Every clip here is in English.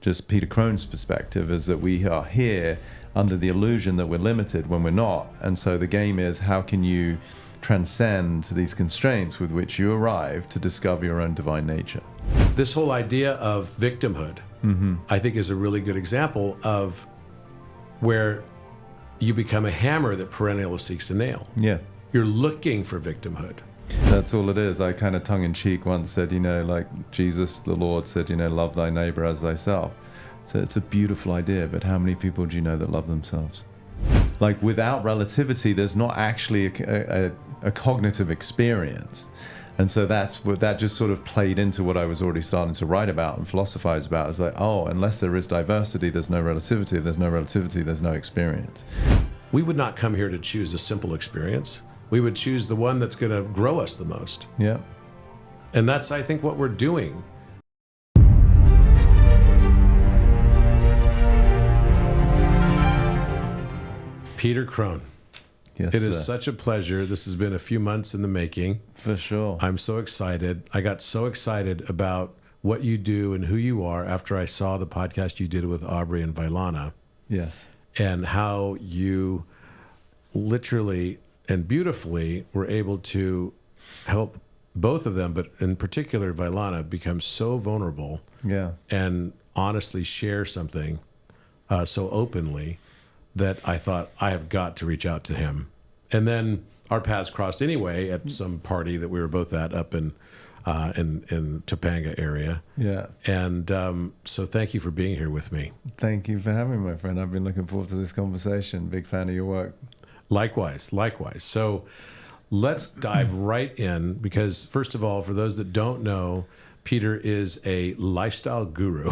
just Peter Crone's perspective, is that we are here under the illusion that we're limited when we're not. And so the game is, how can you transcend these constraints with which you arrive to discover your own divine nature? This whole idea of victimhood, I think, is a really good example of where you become a hammer that perennially seeks a nail. Yeah. You're looking for victimhood. That's all it is. I kind of tongue-in-cheek once said, like Jesus, the Lord said, love thy neighbor as thyself. So it's a beautiful idea, but how many people do you know that love themselves? Like, without relativity, there's not actually a cognitive experience. And so that just sort of played into what I was already starting to write about and philosophize about. It's like, oh, unless there is diversity, there's no relativity. If there's no relativity, there's no experience. We would not come here to choose a simple experience. We would choose the one that's going to grow us the most. Yeah. And that's, I think, what we're doing. Peter Crone. Yes, it is such a pleasure. This has been a few months in the making. For sure. I'm so excited. I got so excited about what you do and who you are after I saw the podcast you did with Aubrey and Vailana. Yes. And how you literally and beautifully were able to help both of them, but in particular Vailana, become so vulnerable. Yeah. And honestly share something so openly that I thought, I have got to reach out to him. And then our paths crossed anyway at some party that we were both at up in Topanga area. Yeah. And so thank you for being here with me. Thank you for having me, my friend. I've been looking forward to this conversation. Big fan of your work. Likewise. So let's dive right in, because first of all, for those that don't know, Peter is a lifestyle guru,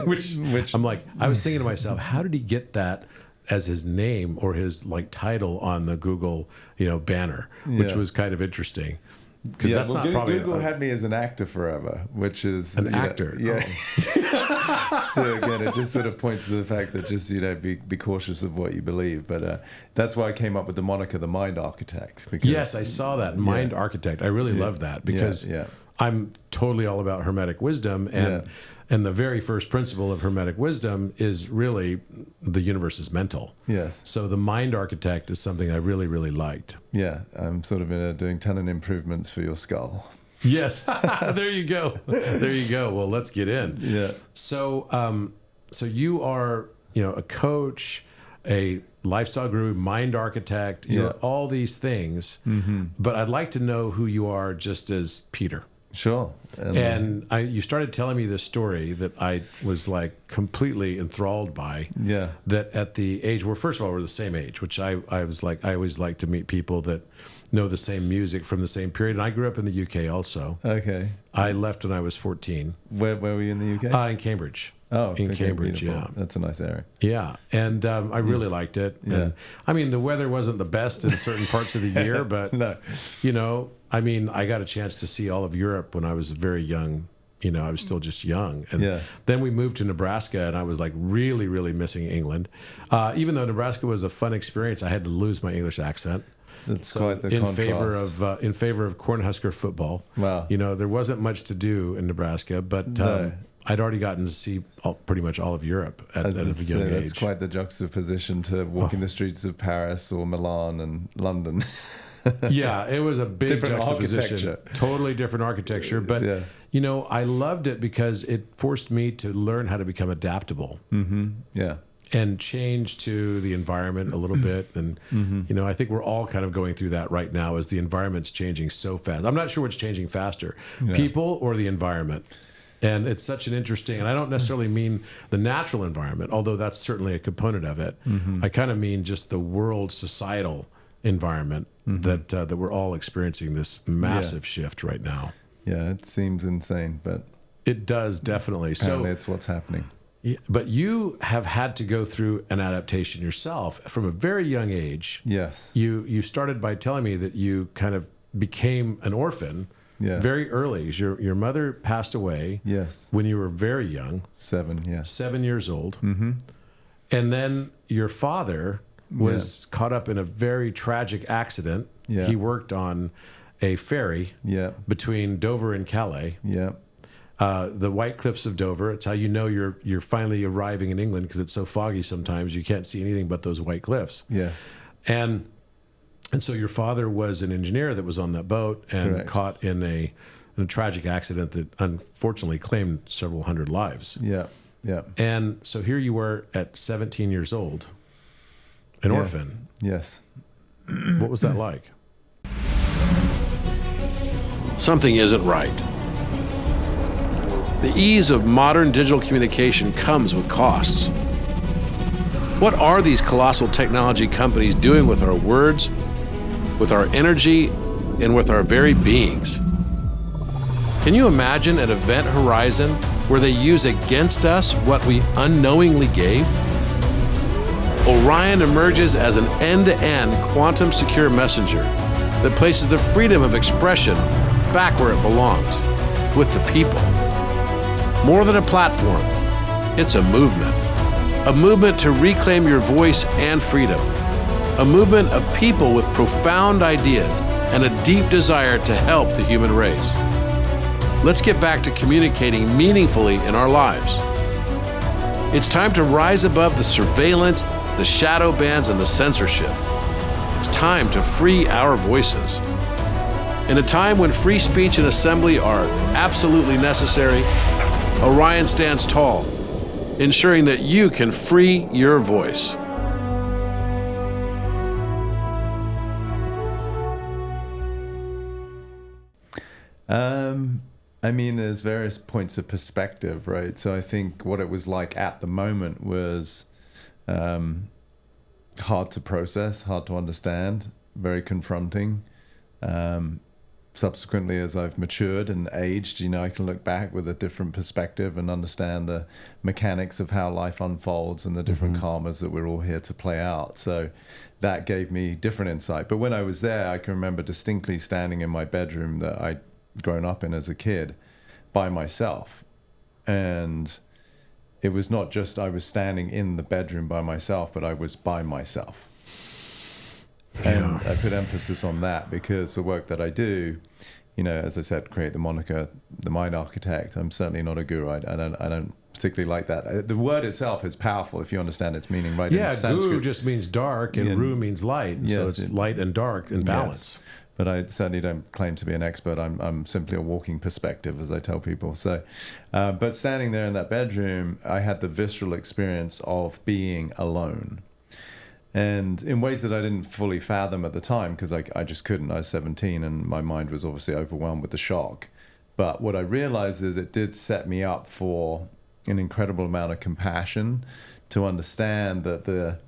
which I'm like, I was thinking to myself, how did he get that as his name or his title on the Google, banner, which was kind of interesting. Because that's not probably Google had me as an actor forever, which is an actor. Yeah. Oh. So again, it just sort of points to the fact that just be cautious of what you believe. But that's why I came up with the moniker, the Mind Architect. Because, yes, I saw that Mind Architect. I really love that because I'm totally all about Hermetic wisdom, and the very first principle of Hermetic wisdom is really the universe is mental. Yes. So the Mind Architect is something I really, really liked. Yeah, I'm sort of doing tenon improvements for your skull. Yes, there you go. There you go. Well, let's get in. Yeah. So, so you are, a coach, a lifestyle guru, mind architect, you're all these things. Mm-hmm. But I'd like to know who you are just as Peter. Sure. And you started telling me this story that I was completely enthralled by. Yeah. That at the age, well, first of all, we're the same age, which I was I always like to meet people that know the same music from the same period. And I grew up in the UK also. Okay. I left when I was 14. Where were you in the UK? In Cambridge. Oh, in Cambridge, beautiful. Yeah. That's a nice area. Yeah, and I really liked it. Yeah. And, I mean, the weather wasn't the best in certain parts of the year, but, no. I got a chance to see all of Europe when I was very young. I was still just young. And then we moved to Nebraska, and I was really, really missing England. Even though Nebraska was a fun experience, I had to lose my English accent. That's quite the contrast. In favor of Cornhusker football. Wow. There wasn't much to do in Nebraska, but I'd already gotten to see pretty much all of Europe at a young age. That's quite the juxtaposition to walking the streets of Paris or Milan and London. Yeah, it was a big different juxtaposition. Totally different architecture. But, I loved it because it forced me to learn how to become adaptable. Mm-hmm. Yeah. And change to the environment a little bit. And, I think we're all kind of going through that right now as the environment's changing so fast. I'm not sure what's changing faster, people or the environment. And it's such an interesting, and I don't necessarily mean the natural environment, although that's certainly a component of it. Mm-hmm. I kind of mean just the world societal environment that we're all experiencing this massive shift right now. Yeah, it seems insane, but it does definitely. Apparently it's what's happening. But you have had to go through an adaptation yourself from a very young age. Yes. You started by telling me that you kind of became an orphan. Yeah. Very early. Your mother passed away. Yes. When you were very young. 7, yes. 7 years old. Mm-hmm. And then your father was caught up in a very tragic accident. Yeah. He worked on a ferry between Dover and Calais. Yeah. the White Cliffs of Dover. It's how you know you're finally arriving in England, because it's so foggy sometimes you can't see anything but those white cliffs. Yes. And so your father was an engineer that was on that boat and Correct. caught in a tragic accident that unfortunately claimed several hundred lives. Yeah. Yeah. And so here you were at 17 years old, an orphan. Yes. What was that like? Something isn't right. The ease of modern digital communication comes with costs. What are these colossal technology companies doing with our words, with our energy, and with our very beings? Can you imagine an event horizon where they use against us what we unknowingly gave? Orion emerges as an end-to-end quantum secure messenger that places the freedom of expression back where it belongs, with the people. More than a platform, it's a movement to reclaim your voice and freedom, a movement of people with profound ideas and a deep desire to help the human race. Let's get back to communicating meaningfully in our lives. It's time to rise above the surveillance, the shadow bans, and the censorship. It's time to free our voices. In a time when free speech and assembly are absolutely necessary, Orion stands tall, ensuring that you can free your voice. I mean, there's various points of perspective, right? So I think what it was like at the moment was hard to process, hard to understand, very confronting. Subsequently, as I've matured and aged, I can look back with a different perspective and understand the mechanics of how life unfolds and the different karmas that we're all here to play out. So that gave me different insight. But when I was there, I can remember distinctly standing in my bedroom that I'd grown up in as a kid by myself. And it was not just I was standing in the bedroom by myself, but I was by myself. And I put emphasis on that because the work that I do, as I said, create the moniker, the mind architect. I'm certainly not a guru. I don't particularly like that. The word itself is powerful if you understand its meaning, right? Yeah, guru just means dark and ru means light. Yes, so it's light and dark in balance. Yes. But I certainly don't claim to be an expert. I'm simply a walking perspective, as I tell people. So, but standing there in that bedroom, I had the visceral experience of being alone. And in ways that I didn't fully fathom at the time, because I just couldn't. I was 17 and my mind was obviously overwhelmed with the shock. But what I realized is it did set me up for an incredible amount of compassion to understand that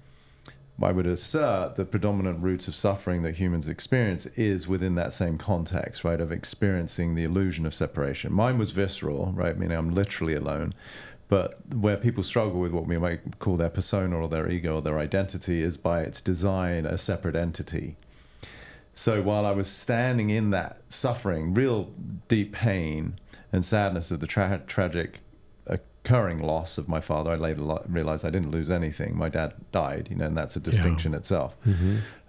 I would assert the predominant roots of suffering that humans experience is within that same context, right, of experiencing the illusion of separation. Mine was visceral, right, meaning I'm literally alone. But where people struggle with what we might call their persona or their ego or their identity is by its design a separate entity. So while I was standing in that suffering, real deep pain and sadness of the tragic occurring loss of my father, I later realized I didn't lose anything. My dad died, and that's a distinction itself.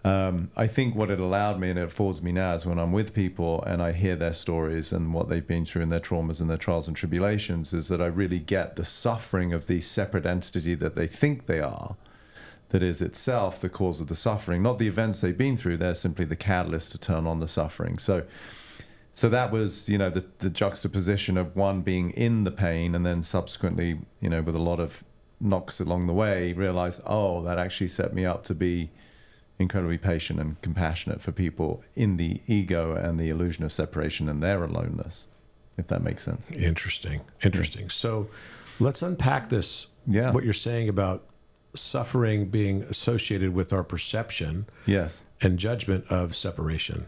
I think what it allowed me and it affords me now is when I'm with people and I hear their stories and what they've been through and their traumas and their trials and tribulations is that I really get the suffering of the separate entity that they think they are, that is itself the cause of the suffering, not the events they've been through. They're simply the catalyst to turn on the suffering. So that was, the juxtaposition of one being in the pain and then subsequently, with a lot of knocks along the way, realize, that actually set me up to be incredibly patient and compassionate for people in the ego and the illusion of separation and their aloneness, if that makes sense. Interesting. So let's unpack this, what you're saying about suffering being associated with our perception and judgment of separation.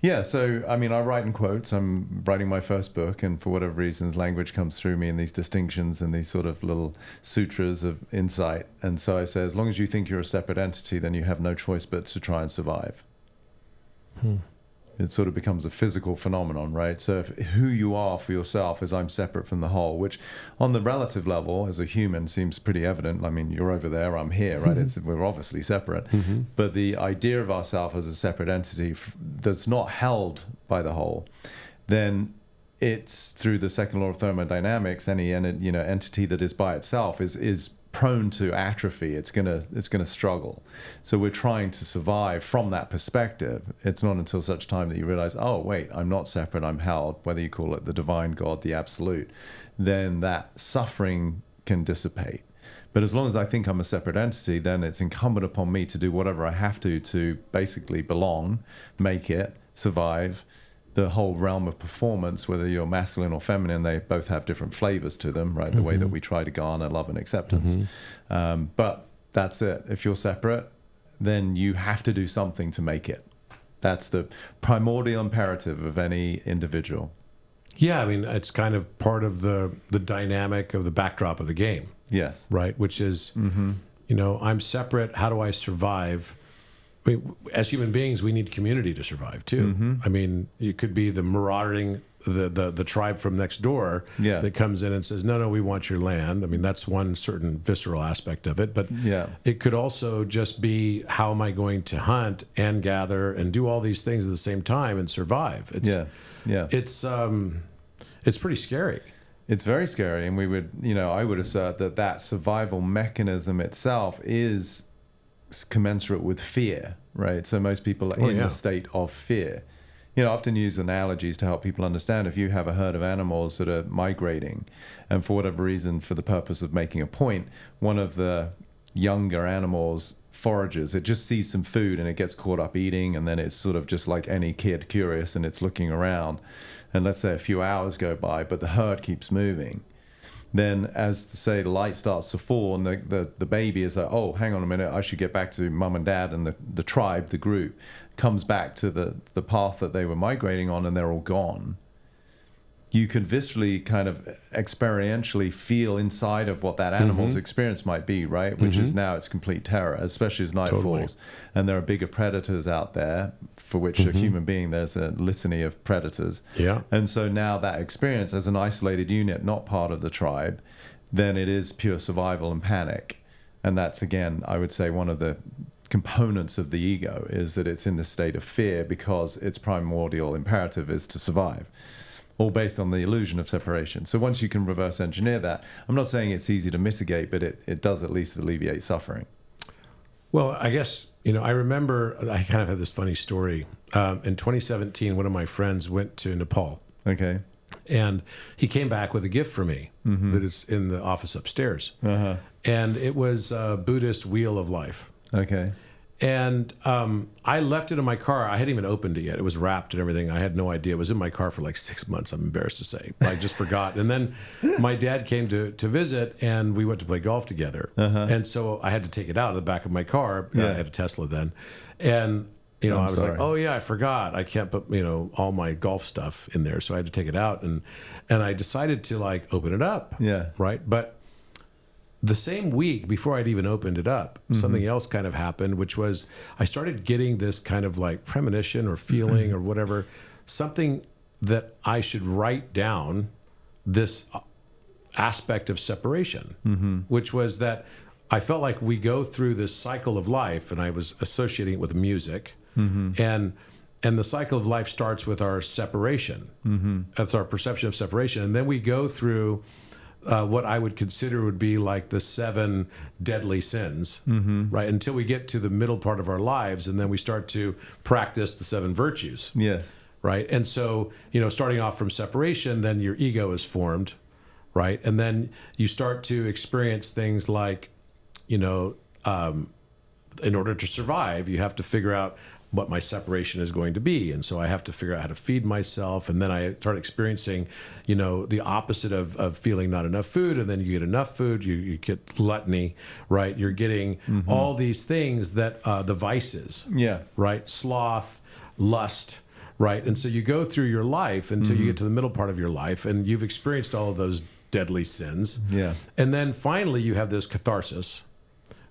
Yeah, so, I write in quotes. I'm writing my first book, and for whatever reasons, language comes through me in these distinctions and these sort of little sutras of insight. And so I say, as long as you think you're a separate entity, then you have no choice but to try and survive. It sort of becomes a physical phenomenon, right? So if who you are for yourself is I'm separate from the whole, which on the relative level as a human seems pretty evident. You're over there, I'm here, right? We're obviously separate. But the idea of ourself as a separate entity that's not held by the whole, then it's through the second law of thermodynamics, any entity that is by itself is prone to atrophy. It's gonna struggle. So we're trying to survive from that perspective. It's not until such time that you realize, oh wait, I'm not separate, I'm held, whether you call it the divine God, the absolute, then that suffering can dissipate. But as long as I think I'm a separate entity, then it's incumbent upon me to do whatever I have to basically belong, make it, survive. The whole realm of performance, whether you're masculine or feminine, they both have different flavors to them, right? The way that we try to garner love and acceptance. But that's it. If you're separate, then you have to do something to make it. That's the primordial imperative of any individual. Yeah, I mean, it's kind of part of the dynamic of the backdrop of the game. Yes. Right, which is, I'm separate. How do I survive? I mean, as human beings, we need community to survive too. I mean, you could be the marauding, the tribe from next door that comes in and says, no, we want your land. I mean, that's one certain visceral aspect of it. But it could also just be, how am I going to hunt and gather and do all these things at the same time and survive? It's pretty scary. It's very scary. And I would assert that survival mechanism itself is commensurate with fear, right? So most people are in the state of fear. I often use analogies to help people understand. If you have a herd of animals that are migrating, and for whatever reason, for the purpose of making a point, one of the younger animals forages, it just sees some food and it gets caught up eating, and then it's sort of just like any kid, curious, and it's looking around. And let's say a few hours go by, but the herd keeps moving. Then, as to say, the light starts to fall, and the baby is like, oh, hang on a minute, I should get back to mum and dad, and the tribe, the group, comes back to the path that they were migrating on, and they're all gone. You can viscerally kind of experientially feel inside of what that animal's experience might be, right? Which is now it's complete terror, especially as night falls. And there are bigger predators out there, for which a human being, there's a litany of predators. Yeah. And so now that experience as an isolated unit, not part of the tribe, then it is pure survival and panic. And that's, again, I would say one of the components of the ego is that it's in this state of fear because its primordial imperative is to survive. All based on the illusion of separation. So once you can reverse engineer that, I'm not saying it's easy to mitigate, but it does at least alleviate suffering. Well, I guess, I remember, I kind of had this funny story. In 2017, one of my friends went to Nepal. Okay. And he came back with a gift for me that is in the office upstairs. And it was a Buddhist wheel of life. Okay. And I left it in my car. I hadn't even opened it yet. It was wrapped and everything. I had no idea. It was in my car for like 6 months, I'm embarrassed to say. I just forgot. And then my dad came to visit, and we went to play golf together. And so I had to take it out of the back of my car. I had a Tesla then. And, I was like, oh, yeah, I forgot. I can't put, all my golf stuff in there. So I had to take it out. And I decided to, open it up. Yeah. Right? But the same week, before I'd even opened it up, something else kind of happened, which was I started getting this kind of premonition or feeling or whatever, something that I should write down this aspect of separation, which was that I felt like we go through this cycle of life, and I was associating it with music, and the cycle of life starts with our separation. That's our perception of separation. And then we go through what I would consider would be like the 7 deadly sins, right? Until we get to the middle part of our lives, and then we start to practice the 7 virtues. Yes. Right? And so, starting off from separation, then your ego is formed, right? And then you start to experience things like, in order to survive, you have to figure out what my separation is going to be. And so I have to figure out how to feed myself. And then I start experiencing, the opposite of feeling not enough food. And then you get enough food, you get gluttony, right? You're getting all these things that the vices, right? Sloth, lust, right? And so you go through your life until you get to the middle part of your life, and you've experienced all of those deadly sins. Yeah. And then finally you have this catharsis,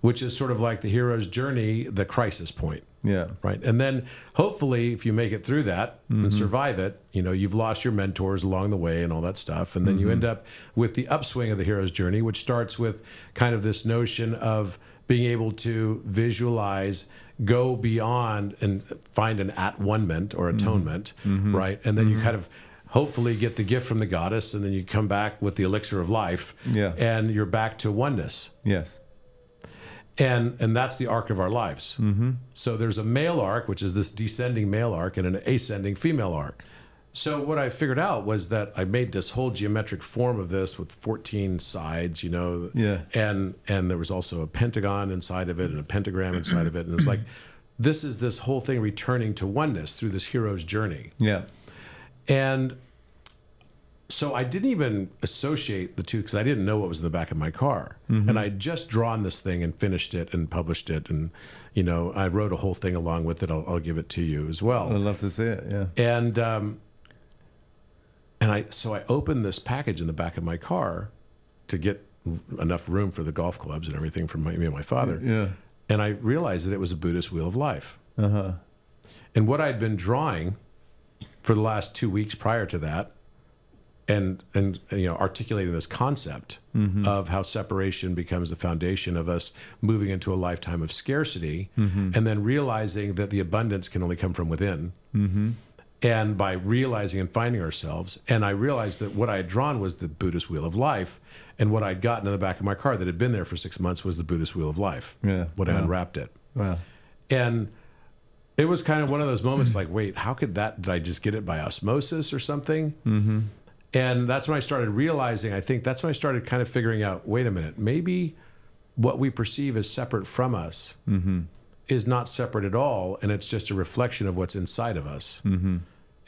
which is sort of like the hero's journey, the crisis point. Yeah. Right. And then hopefully if you make it through that and survive it, you've lost your mentors along the way and all that stuff. And then you end up with the upswing of the hero's journey, which starts with kind of this notion of being able to visualize, go beyond and find an at-one-ment or atonement. Right. And then you kind of hopefully get the gift from the goddess, and then you come back with the elixir of life, and you're back to oneness. Yes. And that's the arc of our lives. So there's a male arc, which is this descending male arc, and an ascending female arc. So what I figured out was that I made this whole geometric form of this with 14 sides, and there was also a pentagon inside of it and a pentagram inside of it. And it was like, this is this whole thing returning to oneness through this hero's journey. Yeah. And so I didn't even associate the two because I didn't know what was in the back of my car. And I'd just drawn this thing and finished it and published it. And, I wrote a whole thing along with it. I'll give it to you as well. I'd love to see it, yeah. And I opened this package in the back of my car to get enough room for the golf clubs and everything from me and my father. Yeah. And I realized that it was a Buddhist wheel of life. Uh-huh. And what I'd been drawing for the last 2 weeks prior to that, and articulating this concept of how separation becomes the foundation of us moving into a lifetime of scarcity, and then realizing that the abundance can only come from within. And by realizing and finding ourselves, and I realized that what I had drawn was the Buddhist wheel of life, and what I'd gotten in the back of my car that had been there for 6 months was the Buddhist wheel of life. Yeah. When I unwrapped it. Wow. And it was kind of one of those moments like, wait, how could that, did I just get it by osmosis or something? And that's when I started realizing, I think that's when I started kind of figuring out, wait a minute, maybe what we perceive as separate from us is not separate at all, and it's just a reflection of what's inside of us.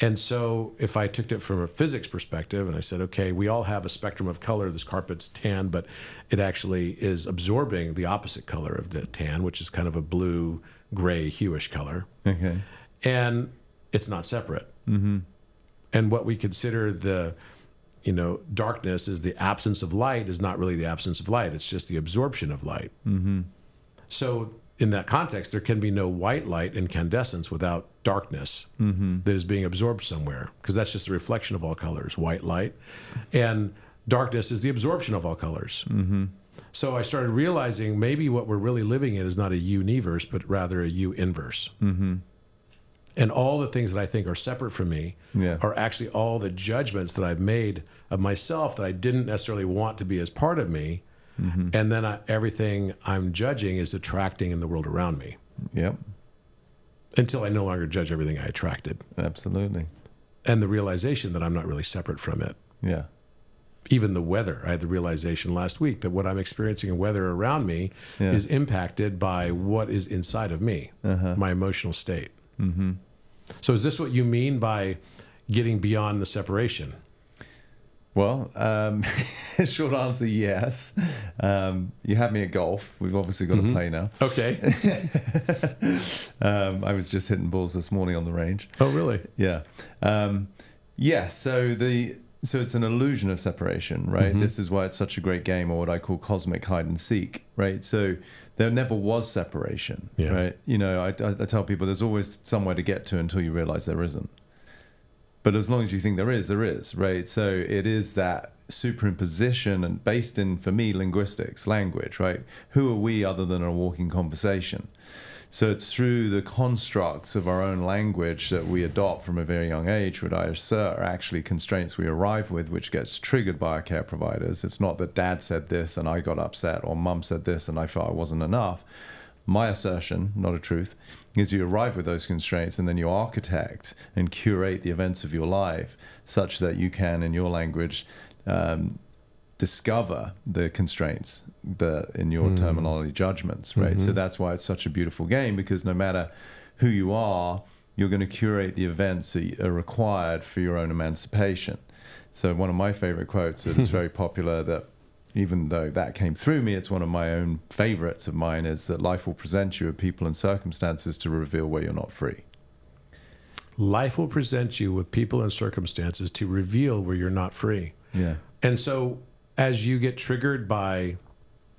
And so if I took it from a physics perspective and I said, okay, we all have a spectrum of color. This carpet's tan, but it actually is absorbing the opposite color of the tan, which is kind of a blue, gray, hueish color. Okay. And it's not separate. And what we consider the darkness is the absence of light is not really the absence of light. It's just the absorption of light. So in that context, there can be no white light incandescence without darkness that is being absorbed somewhere, because that's just a reflection of all colors, white light. And darkness is the absorption of all colors. So I started realizing maybe what we're really living in is not a universe, but rather a U-inverse. And all the things that I think are separate from me are actually all the judgments that I've made of myself that I didn't necessarily want to be as part of me. And then everything I'm judging is attracting in the world around me. Yep. Until I no longer judge everything I attracted. Absolutely. And the realization that I'm not really separate from it. Yeah. Even the weather. I had the realization last week that what I'm experiencing in weather around me is impacted by what is inside of me, my emotional state. So is this what you mean by getting beyond the separation? Well, short answer, yes. You had me at golf. We've obviously got to play now. Okay. I was just hitting balls this morning on the range. Oh, really? Yeah. So it's an illusion of separation, right? This is why it's such a great game, or what I call cosmic hide and seek, right? So there never was separation, right? I tell people there's always somewhere to get to until you realize there isn't. But as long as you think there is, right? So it is that superimposition and based in, for me, linguistics, language, right? Who are we other than a walking conversation? So it's through the constructs of our own language that we adopt from a very young age, which I assert are actually constraints we arrive with, which gets triggered by our care providers. It's not that dad said this and I got upset, or mum said this and I felt I wasn't enough. My assertion, not a truth, is you arrive with those constraints and then you architect and curate the events of your life such that you can, in your language, discover the constraints in your terminology judgments, right? So that's why it's such a beautiful game, because no matter who you are, you're going to curate the events that are required for your own emancipation. So one of my favorite quotes that is very popular, that even though that came through me, it's one of my own favorites of mine, is that life will present you with people and circumstances to reveal where you're not free. Life will present you with people and circumstances to reveal where you're not free. Yeah. And so as you get triggered by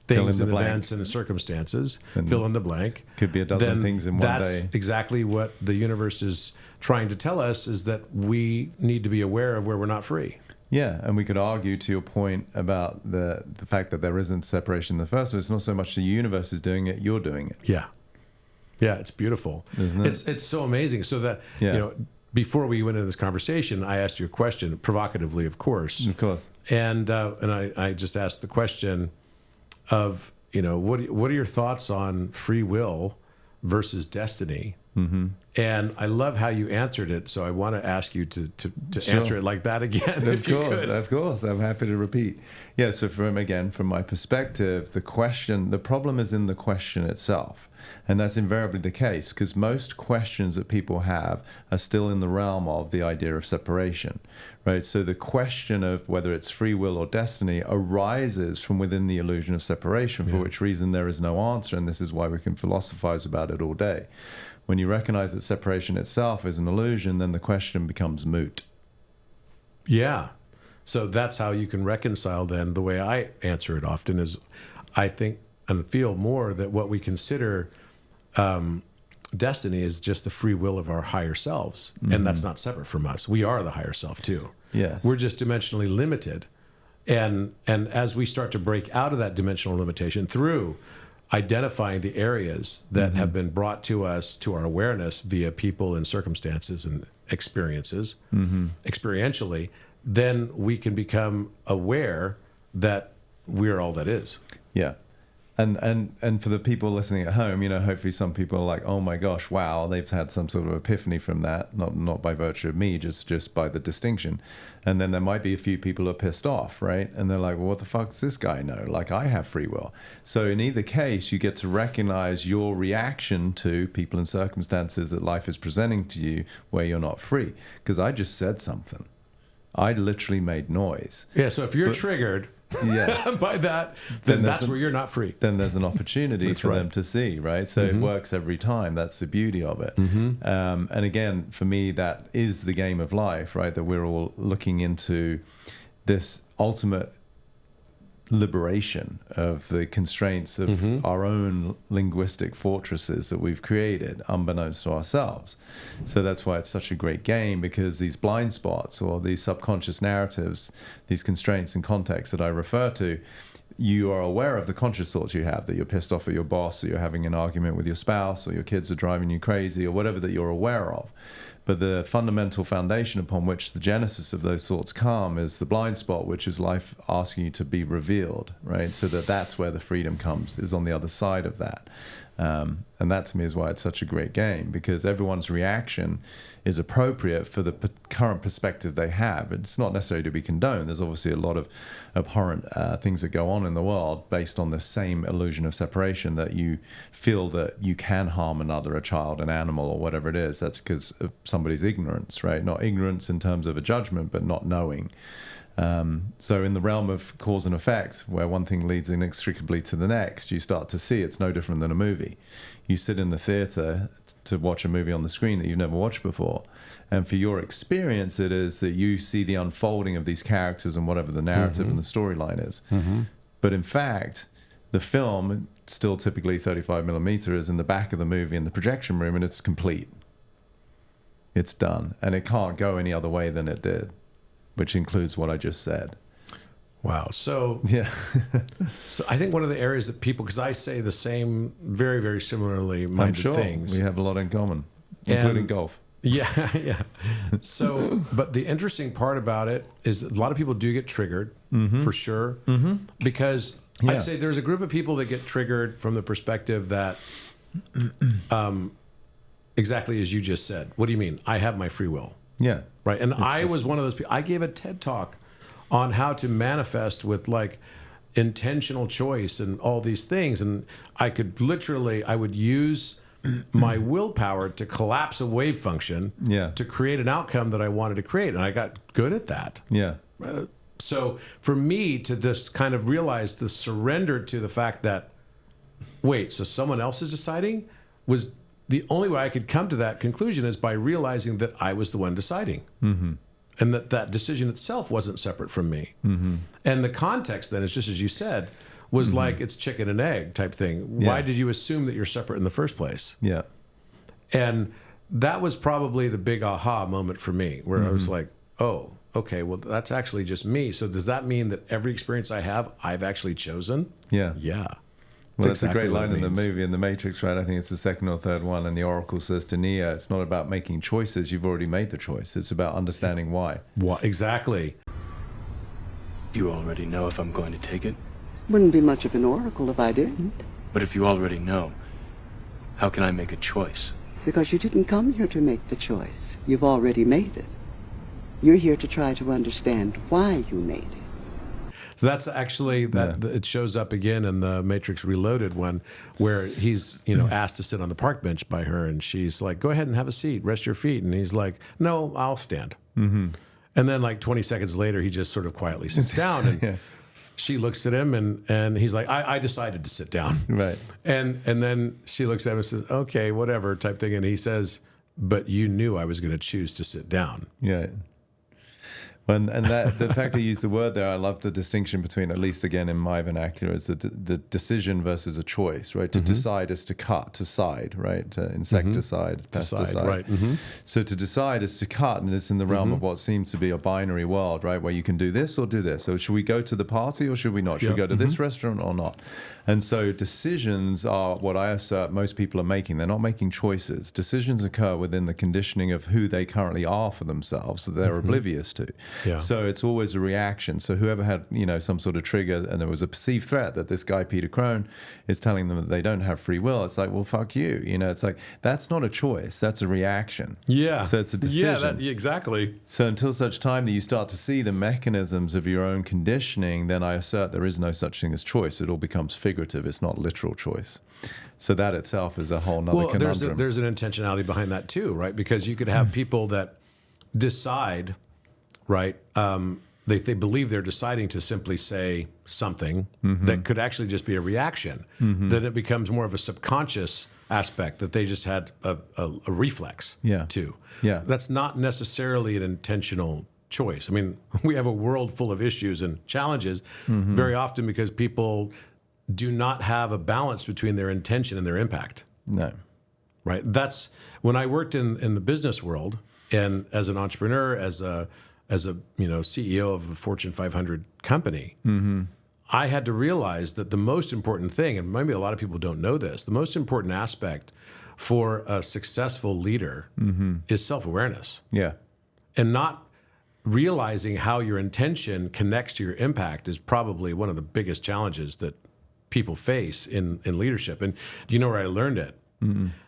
things and events and the circumstances, and fill in the blank. Could be a dozen things in one day. That's exactly what the universe is trying to tell us, is that we need to be aware of where we're not free. Yeah, and we could argue, to your point, about the fact that there isn't separation in the first place. It's not so much the universe is doing it, you're doing it. Yeah. Yeah, it's beautiful. Isn't it? It's so amazing. So that, before we went into this conversation, I asked you a question, provocatively, of course. Of course. And I just asked the question of, what are your thoughts on free will versus destiny? Mm-hmm. And I love how you answered it, so I want to ask you to Sure. answer it like that again, Of course, I'm happy to repeat. Yeah, so from my perspective, the problem is in the question itself. And that's invariably the case, because most questions that people have are still in the realm of the idea of separation, right? So the question of whether it's free will or destiny arises from within the illusion of separation, for which reason there is no answer, and this is why we can philosophize about it all day. When you recognize that separation itself is an illusion, then the question becomes moot. Yeah. So that's how you can reconcile then. The way I answer it often is I think and feel more that what we consider destiny is just the free will of our higher selves. Mm-hmm. And that's not separate from us. We are the higher self too. Yes. We're just dimensionally limited. And as we start to break out of that dimensional limitation through identifying the areas that have been brought to us, to our awareness via people and circumstances and experiences, experientially, then we can become aware that we're all that is. Yeah. And for the people listening at home, hopefully some people are like, oh my gosh, wow, they've had some sort of epiphany from that, not by virtue of me, just by the distinction. And then there might be a few people who are pissed off, right? And they're like, well, what the fuck does this guy know? Like, I have free will. So in either case, you get to recognize your reaction to people and circumstances that life is presenting to you where you're not free. Because I just said something. I literally made noise. Yeah, so if you're triggered by that, then that's where you're not free. Then there's an opportunity for them to see, right? So it works every time. That's the beauty of it. And again, for me, that is the game of life, right? That we're all looking into this ultimate liberation of the constraints of our own linguistic fortresses that we've created unbeknownst to ourselves. So that's why it's such a great game, because these blind spots or these subconscious narratives, these constraints and contexts that I refer to, you are aware of the conscious thoughts you have, that you're pissed off at your boss, or you're having an argument with your spouse, or your kids are driving you crazy, or whatever that you're aware of. But the fundamental foundation upon which the genesis of those thoughts come is the blind spot, which is life asking you to be revealed, right? So that's where the freedom comes, is on the other side of that. And that to me is why it's such a great game, because everyone's reaction is appropriate for the current perspective they have. It's not necessarily to be condoned. There's obviously a lot of abhorrent things that go on in the world based on the same illusion of separation, that you feel that you can harm another, a child, an animal, or whatever it is. That's because of somebody's ignorance, right? Not ignorance in terms of a judgment, but not knowing. So in the realm of cause and effect, where one thing leads inextricably to the next, you start to see it's no different than a movie. You sit in the theater to watch a movie on the screen that you've never watched before. And for your experience, it is that you see the unfolding of these characters and whatever the narrative and the storyline is. But in fact, the film, still typically 35 millimeter, is in the back of the movie in the projection room, and it's complete. It's done. And it can't go any other way than it did, which includes what I just said. Wow. So yeah. So I think one of the areas that people, because I say the same, very, very similarly minded things. We have a lot in common, including golf. Yeah, yeah. So, but the interesting part about it is a lot of people do get triggered, for sure, because I'd say there's a group of people that get triggered from the perspective that, exactly as you just said. What do you mean? I have my free will. Yeah. Right. And I was one of those people. I gave a TED talk on how to manifest with like intentional choice and all these things. And I would use my willpower to collapse a wave function to create an outcome that I wanted to create. And I got good at that. Yeah. So for me to just kind of realize, to surrender to the fact that, wait, so someone else is deciding, was the only way I could come to that conclusion is by realizing that I was the one deciding. And that decision itself wasn't separate from me. And the context then is just as you said, was like it's chicken and egg type thing. Why did you assume that you're separate in the first place? Yeah. And that was probably the big aha moment for me, where I was like, oh, okay, well, that's actually just me. So does that mean that every experience I have, I've actually chosen? Yeah. Yeah. Well, that's exactly a great what it line in the means. movie in The Matrix, right? I think it's the second or third one, and the Oracle says to Neo, it's not about making choices. You've already made the choice. It's about understanding why. Exactly. You already know if I'm going to take it? Wouldn't be much of an oracle if I didn't, But if you already know, how can I make a choice? because you didn't come here to make the choice. You've already made it. You're here to try to understand why you made it. So that's actually it shows up again in the Matrix Reloaded one, where he's asked to sit on the park bench by her, and she's like, "Go ahead and have a seat, rest your feet," and he's like, "No, I'll stand." Mm-hmm. And then like 20 seconds later, he just sort of quietly sits down, and she looks at him, and he's like, I decided to sit down," Right. And then she looks at him and says, "Okay, whatever," type thing, and he says, "But you knew I was going to choose to sit down." Yeah. And that the fact that you used the word there, I love the distinction between, at least again in my vernacular, is the decision versus a choice, right? To decide is to cut, to side, right? Insecticide, pesticide. Right. So to decide is to cut, and it's in the realm of what seems to be a binary world, right? Where you can do this or do this. So should we go to the party or should we not? Should we go to this restaurant or not? And so decisions are what I assert most people are making. They're not making choices. Decisions occur within the conditioning of who they currently are for themselves that they're oblivious to. Yeah. So it's always a reaction. So whoever had, some sort of trigger and there was a perceived threat that this guy, Peter Crone, is telling them that they don't have free will. It's like, well, fuck you. It's like, that's not a choice. That's a reaction. Yeah. So it's a decision. Yeah, exactly. So until such time that you start to see the mechanisms of your own conditioning, then I assert there is no such thing as choice. It all becomes figurative. It's not literal choice. So that itself is a whole nother conundrum. There's an intentionality behind that too, right? Because you could have people that decide, right? They believe they're deciding to simply say something that could actually just be a reaction. Then it becomes more of a subconscious aspect that they just had a reflex to. Yeah. That's not necessarily an intentional choice. I mean, we have a world full of issues and challenges very often because people do not have a balance between their intention and their impact. No. Right. That's when I worked in the business world and as an entrepreneur, as a CEO of a Fortune 500 company, I had to realize that the most important thing, and maybe a lot of people don't know this, the most important aspect for a successful leader is self-awareness. Yeah. And not realizing how your intention connects to your impact is probably one of the biggest challenges that people face in leadership. And do you know where I learned it?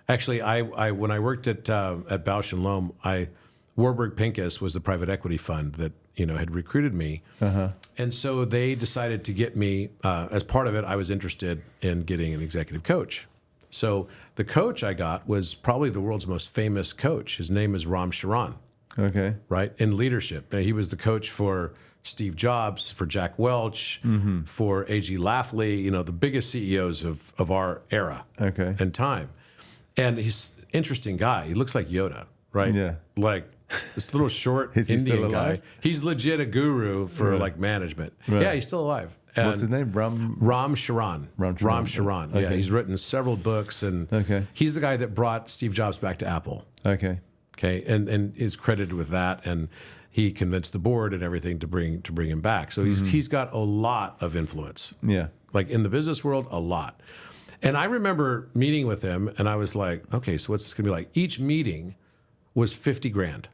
Actually, I when I worked at Bausch and Lomb, Warburg Pincus was the private equity fund that had recruited me, and so they decided to get me. As part of it, I was interested in getting an executive coach. So the coach I got was probably the world's most famous coach. His name is Ram Charan. Okay. Right, in leadership. He was the coach for Steve Jobs, for Jack Welch, for A.G. Lafley, the biggest CEOs of our era and time. And he's an interesting guy. He looks like Yoda, right? Yeah. Like this little short Is he Indian still guy. alive? He's legit a guru for like management. Right. Yeah, he's still alive. And What's his name? Ram Charan. Ram Charan. Yeah, Okay. he's written several books, and he's the guy that brought Steve Jobs back to Apple. Okay. Okay, and is credited with that, and he convinced the board and everything to bring him back. So he's got a lot of influence. Yeah. Like in the business world, a lot. And I remember meeting with him, and I was like, okay, so what's this gonna be like? Each meeting was $50,000,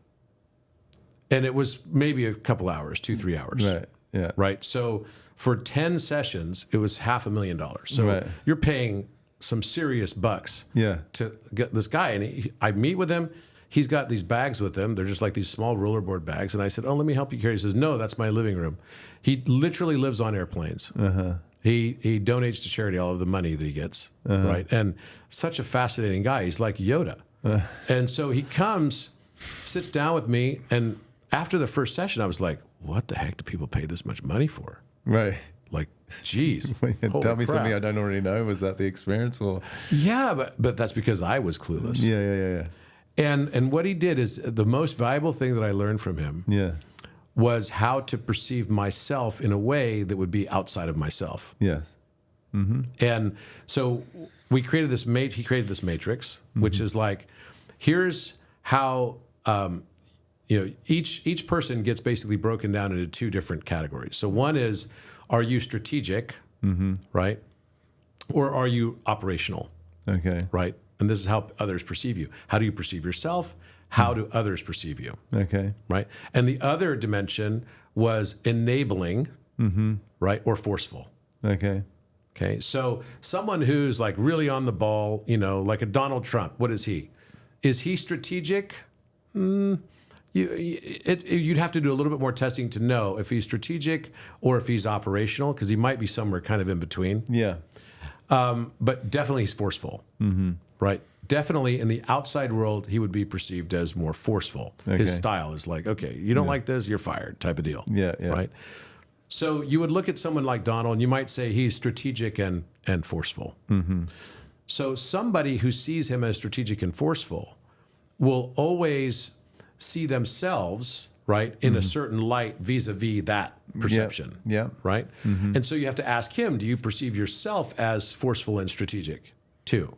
and it was maybe a couple hours, 2-3 hours. Right. Yeah. Right. So for 10 sessions, it was $500,000. So you're paying some serious bucks. Yeah. To get this guy, and I meet with him. He's got these bags with him. They're just like these small rollerboard bags. And I said, "Oh, let me help you carry." He says, "No, that's my living room." He literally lives on airplanes. He donates to charity all of the money that he gets, right? And such a fascinating guy. He's like Yoda. And so he comes, sits down with me, and after the first session, I was like, "What the heck do people pay this much money for?" Right. Like, geez. Tell me something I don't already know. Was that the experience, or? Yeah, but that's because I was clueless. Yeah. And what he did is the most valuable thing that I learned from him was how to perceive myself in a way that would be outside of myself. Yes. And so we created this. He created this matrix, which is like, here's how each person gets basically broken down into two different categories. So one is, are you strategic, right? or are you operational? Okay. Right? And this is how others perceive you. How do you perceive yourself? How do others perceive you? Okay. Right? And the other dimension was enabling, right? Or forceful. Okay. Okay. So someone who's like really on the ball, you know, like a Donald Trump, what is he? Is he strategic? You'd have to do a little bit more testing to know if he's strategic or if he's operational, because he might be somewhere kind of in between. Yeah. But definitely he's forceful, right? Definitely in the outside world, he would be perceived as more forceful. Okay. His style is like, okay, you don't like this, you're fired type of deal. Yeah, yeah. Right? So you would look at someone like Donald and you might say he's strategic and forceful. So somebody who sees him as strategic and forceful will always see themselves, right, in a certain light vis-a-vis that perception. Yeah. Right? And so you have to ask him, do you perceive yourself as forceful and strategic too?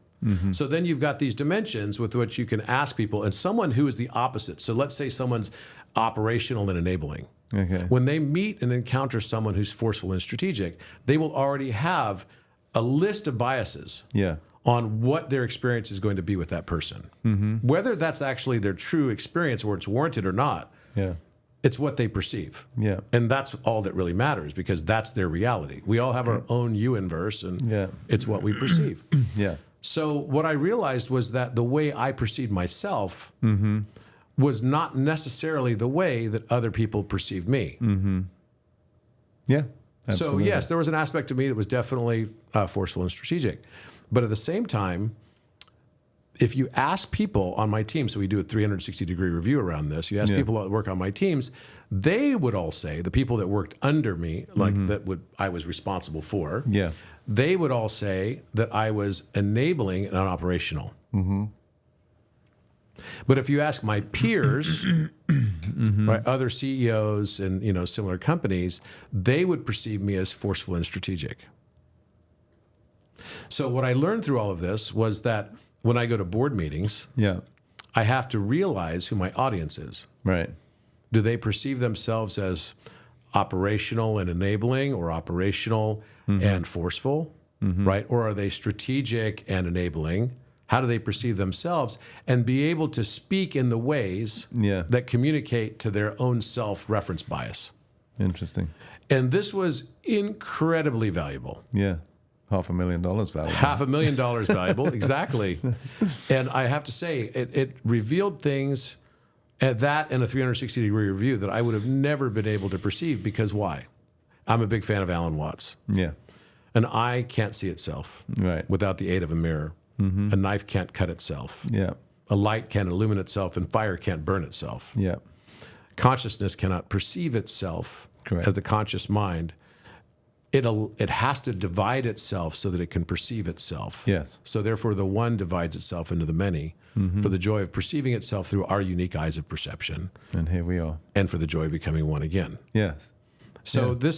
So then you've got these dimensions with which you can ask people, and someone who is the opposite. So let's say someone's operational and enabling. Okay. When they meet and encounter someone who's forceful and strategic, they will already have a list of biases Yeah. on what their experience is going to be with that person. Whether that's actually their true experience or it's warranted or not, Yeah. it's what they perceive. Yeah. And that's all that really matters, because that's their reality. We all have our own U-inverse, and Yeah. it's what we perceive. Yeah. So what I realized was that the way I perceived myself was not necessarily the way that other people perceived me. Yeah. So Absolutely. yes, there was an aspect of me that was definitely forceful and strategic. But at the same time, if you ask people on my team, so we do a 360-degree review around this, you ask people that work on my teams, they would all say, the people that worked under me, like I was responsible for, Yeah. they would all say that I was enabling and operational. But if you ask my peers, right, other CEOs and similar companies, they would perceive me as forceful and strategic. So what I learned through all of this was that when I go to board meetings, Yeah. I have to realize who my audience is. Right. Do they perceive themselves as operational and enabling, or operational and forceful, right? Or are they strategic and enabling? How do they perceive themselves? And be able to speak in the ways that communicate to their own self-reference bias. Interesting. And this was incredibly valuable. Yeah. $500,000 value. $500,000 valuable, exactly. And I have to say, it revealed things at that and a 360-degree review that I would have never been able to perceive. Because why? I'm a big fan of Alan Watts. Yeah. An eye can't see itself Right. without the aid of a mirror. A knife can't cut itself. Yeah. A light can't illumine itself, and fire can't burn itself. Yeah. Consciousness cannot perceive itself Correct. as the conscious mind. It has to divide itself so that it can perceive itself. Yes. So therefore, the one divides itself into the many for the joy of perceiving itself through our unique eyes of perception, And here we are. and for the joy of becoming one again. Yes. So Yeah.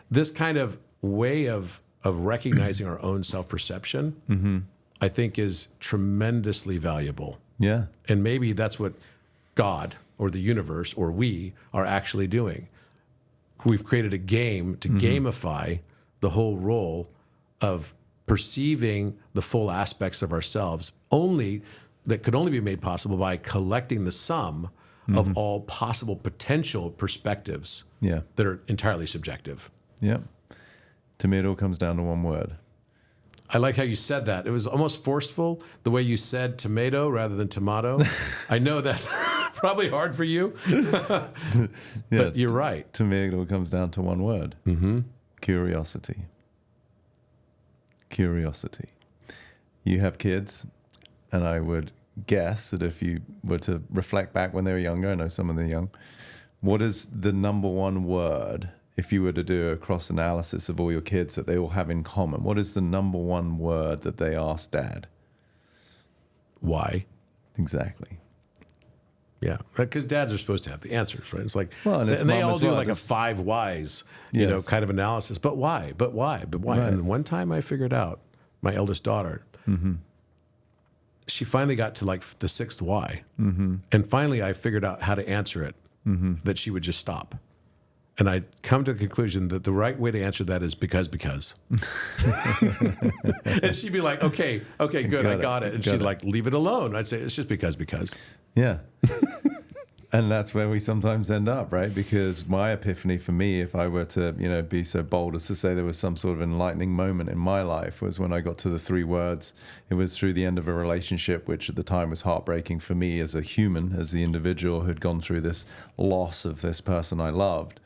this kind of way of recognizing our own self-perception, I think, is tremendously valuable. Yeah. And maybe that's what God or the universe or we are actually doing. We've created a game to gamify the whole role of perceiving the full aspects of ourselves, that could only be made possible by collecting the sum of all possible potential perspectives Yeah. that are entirely subjective. Yeah. To me, it all comes down to one word. I like how you said that. It was almost forceful, the way you said tomato rather than tomato. I know that's probably hard for you, but you're right. To me, it all comes down to one word. Curiosity. Curiosity. You have kids, and I would guess that if you were to reflect back when they were younger, I know some of them are young, what is the number one word, if you were to do a cross analysis of all your kids that they all have in common? What is the number one word that they ask dad? Why? Exactly. Yeah, because dads are supposed to have the answers, right? It's like, Well, and it's they mom all as do well. like a It's- 5 whys, you know, Yes. kind of analysis. But why? But why? But why? Right. And one time I figured out, my eldest daughter, she finally got to like the 6th why. And finally I figured out how to answer it, that she would just stop. And I come to the conclusion that the right way to answer that is because. And she'd be like, okay, good, I got it. And she'd like, leave it alone. I'd say, it's just because. Yeah. And that's where we sometimes end up, right? Because my epiphany for me, if I were to, be so bold as to say there was some sort of enlightening moment in my life, was when I got to the 3 words. It was through the end of a relationship, which at the time was heartbreaking for me as a human, as the individual who'd gone through this loss of this person I loved.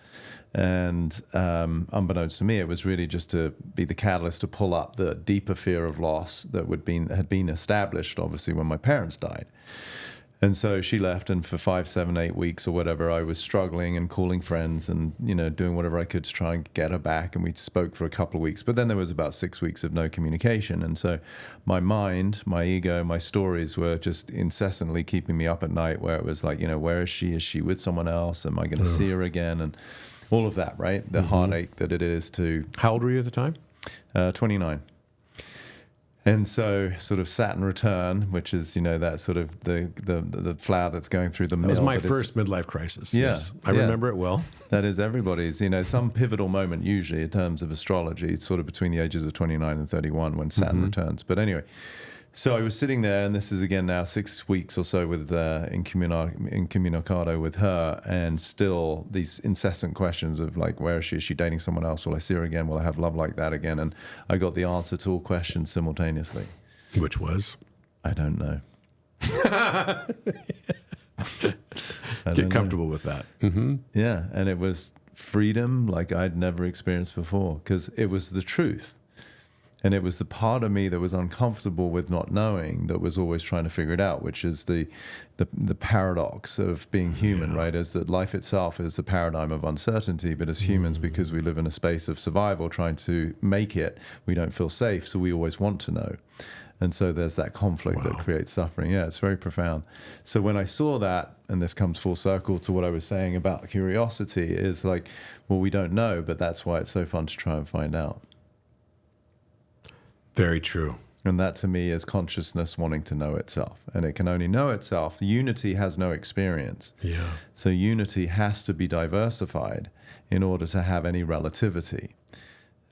And unbeknownst to me, it was really just to be the catalyst to pull up the deeper fear of loss that had been established, obviously, when my parents died. And so she left, and for 5, 7, 8 weeks or whatever, I was struggling and calling friends and, doing whatever I could to try and get her back. And we spoke for a couple of weeks, but then there was about 6 weeks of no communication. And so my mind, my ego, my stories were just incessantly keeping me up at night, where it was like, where is she? Is she with someone else? Am I going to see her again? And all of that, right? The heartache that it is to... How old were you at the time? 29. And so sort of Saturn return, which is, that sort of the flower that's going through the mill. That was my first midlife crisis. Yeah, yes. I remember it well. That is everybody's, some pivotal moment usually in terms of astrology, sort of between the ages of 29 and 31 when Saturn returns. But anyway, so I was sitting there, and this is again now 6 weeks or so with incommunicado with her, and still these incessant questions of like, where is she? Is she dating someone else? Will I see her again? Will I have love like that again? And I got the answer to all questions simultaneously. Which was? I don't know. Get comfortable with that. Mm-hmm. Yeah, and it was freedom like I'd never experienced before, because it was the truth. And it was the part of me that was uncomfortable with not knowing that was always trying to figure it out, which is the paradox of being human, right? As that life itself is the paradigm of uncertainty, but as humans, because we live in a space of survival, trying to make it, we don't feel safe, so we always want to know. And so there's that conflict that creates suffering. Yeah, it's very profound. So when I saw that, and this comes full circle to what I was saying about curiosity, is like, well, we don't know, but that's why it's so fun to try and find out. Very true. And that to me is consciousness wanting to know itself. And it can only know itself. Unity has no experience. Yeah. So unity has to be diversified in order to have any relativity.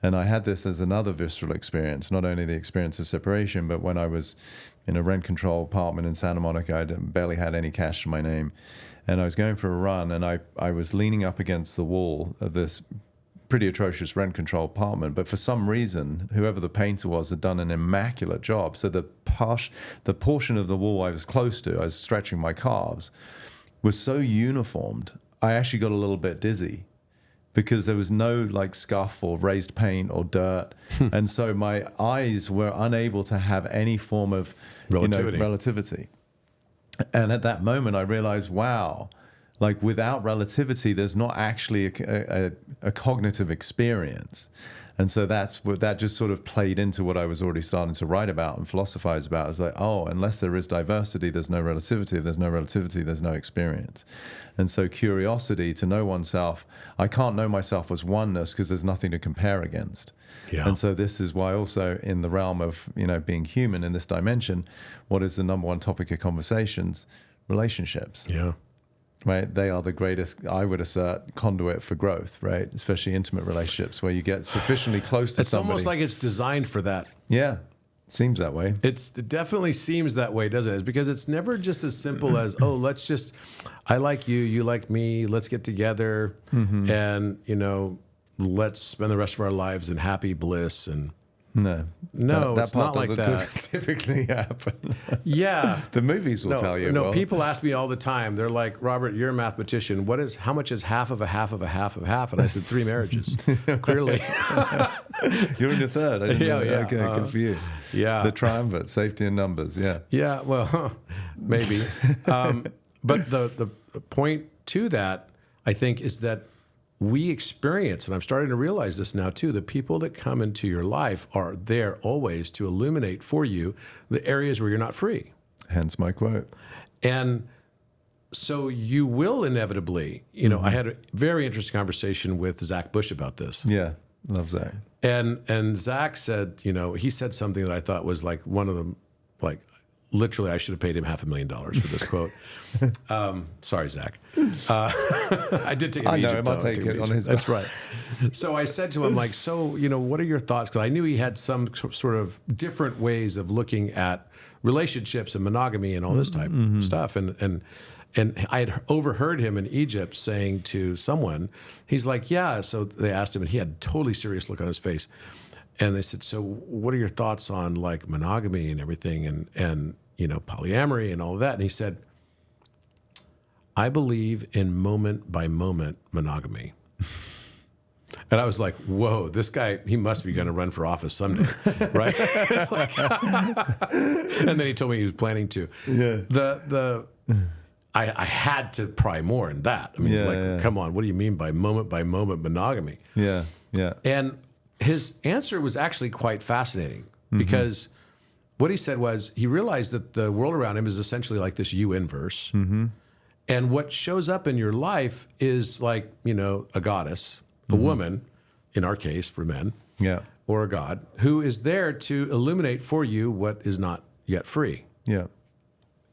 And I had this as another visceral experience, not only the experience of separation, but when I was in a rent-control apartment in Santa Monica, I barely had any cash to my name. And I was going for a run, and I was leaning up against the wall of this pretty atrocious rent control apartment, but for some reason, whoever the painter was had done an immaculate job. So the portion of the wall I was close to, I was stretching my calves, was so uniformed, I actually got a little bit dizzy because there was no like scuff or raised paint or dirt. And so my eyes were unable to have any form of relativity. And at that moment, I realized, wow, like without relativity, there's not actually a cognitive experience. And so that just sort of played into what I was already starting to write about and philosophize about. It's like, oh, unless there is diversity, there's no relativity. If there's no relativity, there's no experience. And so curiosity to know oneself, I can't know myself as oneness because there's nothing to compare against. Yeah. And so this is why also in the realm of, being human in this dimension, what is the number one topic of conversations? Relationships. Yeah. Right, they are the greatest, I would assert, conduit for growth, right? Especially intimate relationships where you get sufficiently close to somebody. It's almost like it's designed for that. Yeah, seems that way. It definitely seems that way, doesn't it? It's because it's never just as simple as, I like you, you like me, let's get together, and let's spend the rest of our lives in happy bliss and. No, that it's not like that. Typically happen. Yeah, the movies will tell you. No, people ask me all the time. They're like, Robert, you're a mathematician. How much is half of a half of a half of half? And I said 3 marriages. Clearly, you're in your third. I didn't know. Yeah. Okay, good for you. Yeah, the triumvirate, safety in numbers. Yeah. Yeah. Well, maybe. But the point to that, I think, is that. We experience, and I'm starting to realize this now too, the people that come into your life are there always to illuminate for you the areas where you're not free. Hence my quote. And so you will inevitably, I had a very interesting conversation with Zach Bush about this. Yeah, love Zach. And Zach said, he said something that I thought was like one of the literally, I should have paid him $500,000 for this quote. Sorry, Zach. I did take him to Egypt. I know, I'll take it on his. That's right. So I said to him, like, so, what are your thoughts? Because I knew he had some sort of different ways of looking at relationships and monogamy and all this type of stuff. And I had overheard him in Egypt saying to someone, he's like, yeah. So they asked him, and he had a totally serious look on his face. And they said, so what are your thoughts on like monogamy and everything and polyamory and all of that? And he said, I believe in moment by moment monogamy. And I was like, whoa, this guy, he must be going to run for office someday, right? It's like, and then he told me he was planning to. Yeah. I had to pry more in that. I mean, it's like, come on, what do you mean by moment monogamy? Yeah, yeah. And his answer was actually quite fascinating because what he said was he realized that the world around him is essentially like this U inverse. And what shows up in your life is like, a goddess, a woman, in our case for men, or a god, who is there to illuminate for you what is not yet free. Yeah.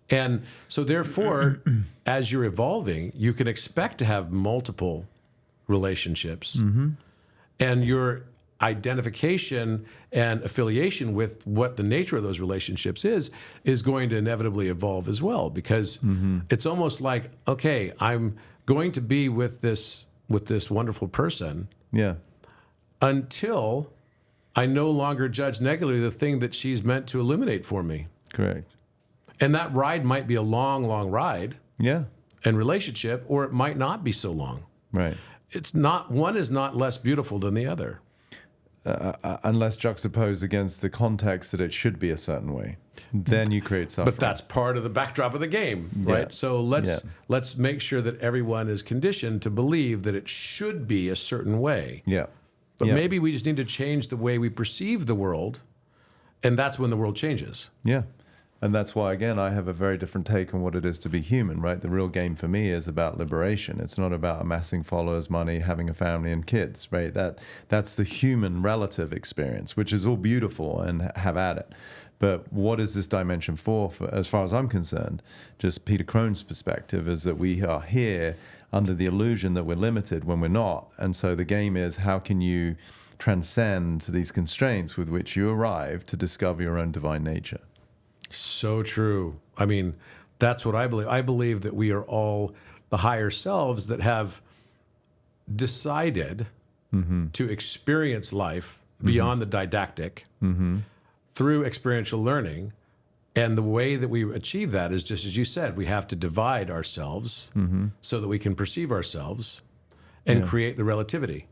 And so therefore, as you're evolving, you can expect to have multiple relationships. And your identification and affiliation with what the nature of those relationships is going to inevitably evolve as well, because it's almost like, okay, I'm going to be with this wonderful person until I no longer judge negatively the thing that she's meant to illuminate for me. Correct. And that ride might be a long, long ride. Yeah. And relationship, or it might not be so long. Right. It's not, one is not less beautiful than the other. Unless juxtaposed against the context that it should be a certain way, then you create suffering. But that's part of the backdrop of the game, right? So let's make sure that everyone is conditioned to believe that it should be a certain way. Yeah. But maybe we just need to change the way we perceive the world, and that's when the world changes. Yeah. And that's why, again, I have a very different take on what it is to be human, right? The real game for me is about liberation. It's not about amassing followers, money, having a family and kids, right? That's the human relative experience, which is all beautiful and have at it. But what is this dimension for, as far as I'm concerned, just Peter Crone's perspective is that we are here under the illusion that we're limited when we're not. And so the game is, how can you transcend these constraints with which you arrive to discover your own divine nature? So true. I mean, that's what I believe. I believe that we are all the higher selves that have decided to experience life beyond the didactic through experiential learning. And the way that we achieve that is just as you said, we have to divide ourselves so that we can perceive ourselves and create the relativity.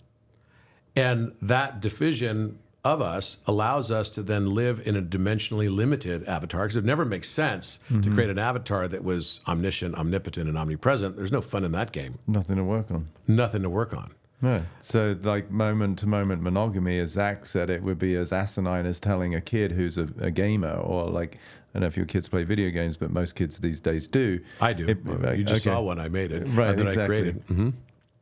And that division of us allows us to then live in a dimensionally limited avatar, because it never makes sense to create an avatar that was omniscient, omnipotent, and omnipresent. There's no fun in that game. Nothing to work on. Nothing to work on. No. So like moment-to-moment monogamy, as Zach said, it would be as asinine as telling a kid who's a gamer, or like, I don't know if your kids play video games, but most kids these days do. I do. You just saw one. I made it. Right, that exactly. I created.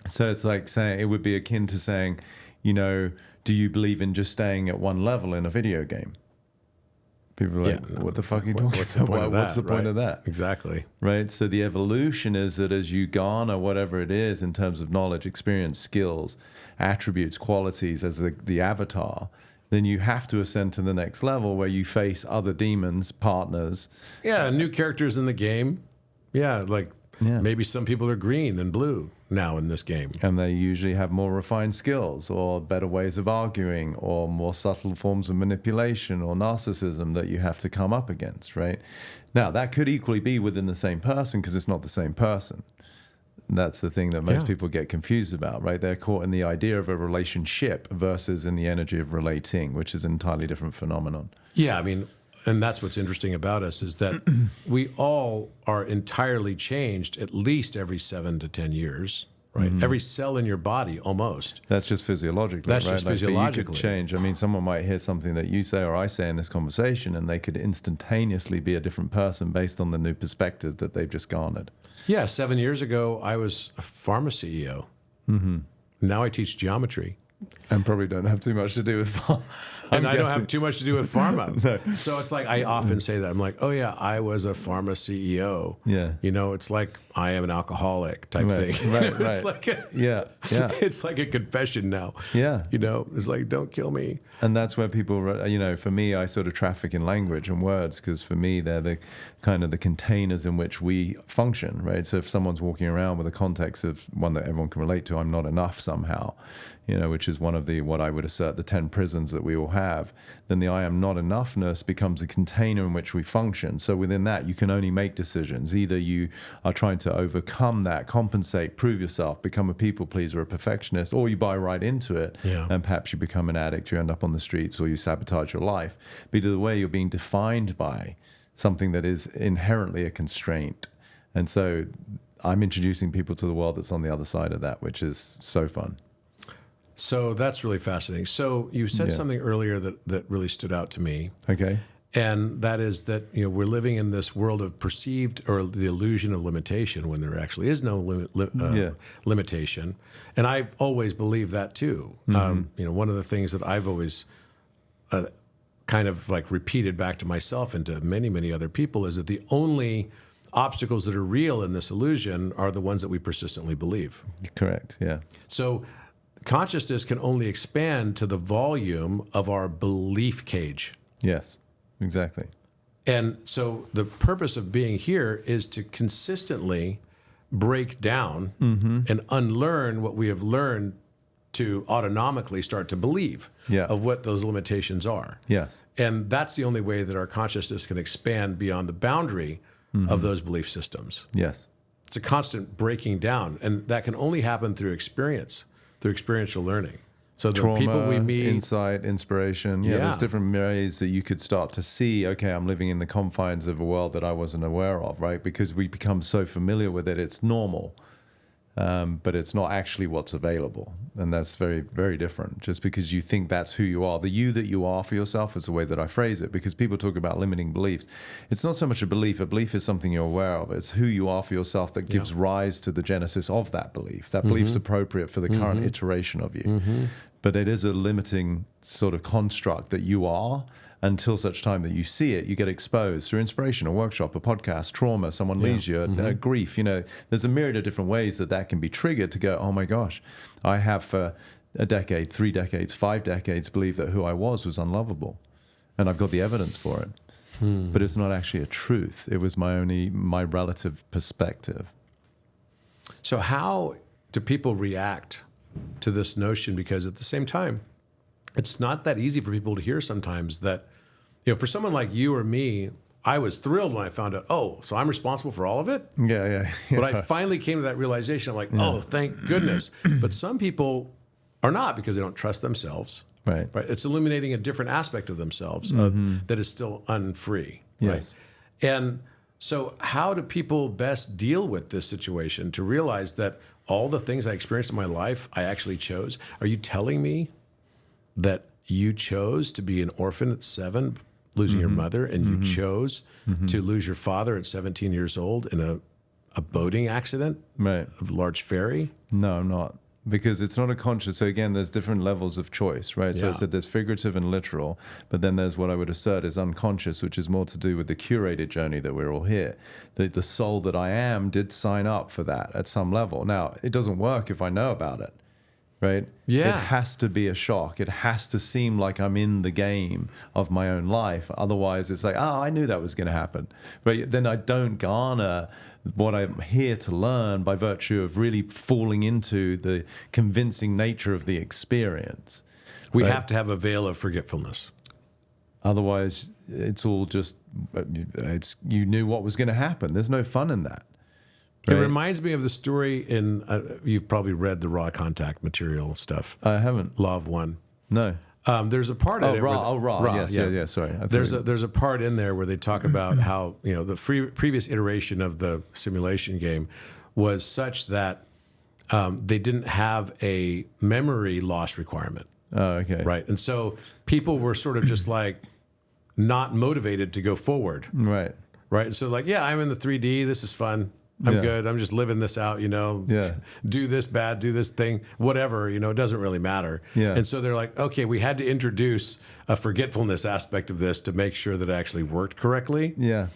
So it's like saying, it would be akin to saying, do you believe in just staying at one level in a video game? People are like, what the fuck are you talking about? What's the point of that? Exactly. Right? So the evolution is that as you garner whatever it is in terms of knowledge, experience, skills, attributes, qualities as the avatar, then you have to ascend to the next level where you face other demons, partners. Yeah, new characters in the game. Yeah, maybe some people are green and blue now in this game. And they usually have more refined skills or better ways of arguing or more subtle forms of manipulation or narcissism that you have to come up against, right? Now, that could equally be within the same person because it's not the same person. That's the thing that most people get confused about, right? They're caught in the idea of a relationship versus in the energy of relating, which is an entirely different phenomenon. Yeah, I mean, and that's what's interesting about us is that we all are entirely changed at least every 7 to 10 years, right? Every cell in your body, almost. That's just physiologically, That's right? just physiologically. But you could change. I mean, someone might hear something that you say or I say in this conversation, and they could instantaneously be a different person based on the new perspective that they've just garnered. Yeah, 7 years ago, I was a pharma CEO. Now I teach geometry. And probably don't have too much to do with pharma. And I don't have too much to do with pharma. No. So it's like, I often say that. I'm like, oh yeah, I was a pharma CEO. Yeah. You know, it's like I am an alcoholic type Right, thing. right, It's right. like Yeah. it's like a confession now. Yeah. You know, it's like, don't kill me. And that's where people, you know, for me, I sort of traffic in language and words, because for me, they're the kind of the containers in which we function, right? So if someone's walking around with a context of one that everyone can relate to, I'm not enough somehow, you know, which is one of the, what I would assert, the 10 prisons that we all have, then the I am not enoughness becomes a container in which we function. So within that, you can only make decisions. Either you are trying to overcome that, compensate, prove yourself, become a people pleaser, a perfectionist, or you buy right into it, Yeah. and perhaps you become an addict, you end up on the streets, or you sabotage your life. But either way, you're being defined by something that is inherently a constraint. And so I'm introducing people to the world that's on the other side of that, which is so fun. So that's really fascinating. So you said Yeah. something earlier that really stood out to me. Okay. And that is that, you know, we're living in this world of perceived, or the illusion of limitation, when there actually is no limitation. And I've always believed that too. You know, one of the things that I've always kind of like repeated back to myself and to many, many other people is that the only obstacles that are real in this illusion are the ones that we persistently believe. Correct. Yeah. So consciousness can only expand to the volume of our belief cage. Yes. Exactly. And so the purpose of being here is to consistently break down and unlearn what we have learned to autonomically start to believe Yeah. of what those limitations are. Yes. And that's the only way that our consciousness can expand beyond the boundary of those belief systems. Yes. It's a constant breaking down, and that can only happen through experience, through experiential learning. So the Trauma, people we meet, insight, inspiration. Yeah, Yeah. there's different ways that you could start to see, okay, I'm living in the confines of a world that I wasn't aware of, right? Because we become so familiar with it, it's normal. But it's not actually what's available. And that's very, very different. Just because you think that's who you are. The you that you are for yourself is the way that I phrase it, because people talk about limiting beliefs. It's not so much a belief. A belief is something you're aware of. It's who you are for yourself that gives rise to the genesis of that belief. That belief's appropriate for the current iteration of you. But it is a limiting sort of construct that you are, until such time that you see it, you get exposed through inspiration, a workshop, a podcast, trauma, someone leaves you, grief. You know, there's a myriad of different ways that can be triggered to go, oh my gosh, I have for a decade, 3 decades, 5 decades believed that who I was unlovable. And I've got the evidence for it. But it's not actually a truth. It was my relative perspective. so how do people react to this notion? Because at the same time, it's not that easy for people to hear sometimes that, you know, for someone like you or me, I was thrilled when I found out, oh, so I'm responsible for all of it? Yeah. But I finally came to that realization. I'm like, oh, thank goodness. But some people are not, because they don't trust themselves. Right. It's illuminating a different aspect of themselves that is still unfree. Yes. Right. And so how do people best deal with this situation to realize that all the things I experienced in my life, I actually chose? Are you telling me that you chose to be an orphan at 7, losing your mother, and you chose to lose your father at 17 years old in a boating accident of a large ferry? No, I'm not. Because it's not a conscious. So again, there's different levels of choice, right? So I said there's figurative and literal, but then there's what I would assert is unconscious, which is more to do with the curated journey that we're all here. The soul that I am did sign up for that at some level. Now, it doesn't work if I know about it. Right? Yeah. It has to be a shock. It has to seem like I'm in the game of my own life. Otherwise, it's like, oh, I knew that was going to happen. But then I don't garner what I'm here to learn by virtue of really falling into the convincing nature of the experience. We have to have a veil of forgetfulness. Otherwise, it's all just, you knew what was going to happen. There's no fun in that. Right? It reminds me of the story in, you've probably read the raw contact material stuff. I haven't. Law of One. No. There's a part in it. Raw. Yes, yeah. Sorry. There's a part in there where they talk about how, you know, the previous iteration of the simulation game was such that they didn't have a memory loss requirement. Oh, okay. Right. And so people were sort of just like not motivated to go forward. Right. Right. And so like, yeah, I'm in the 3D. This is fun. I'm Yeah. good. I'm just living this out, Yeah. do this bad, do this thing, whatever, it doesn't really matter. Yeah. And so they're like, okay, we had to introduce a forgetfulness aspect of this to make sure that it actually worked correctly. Yeah.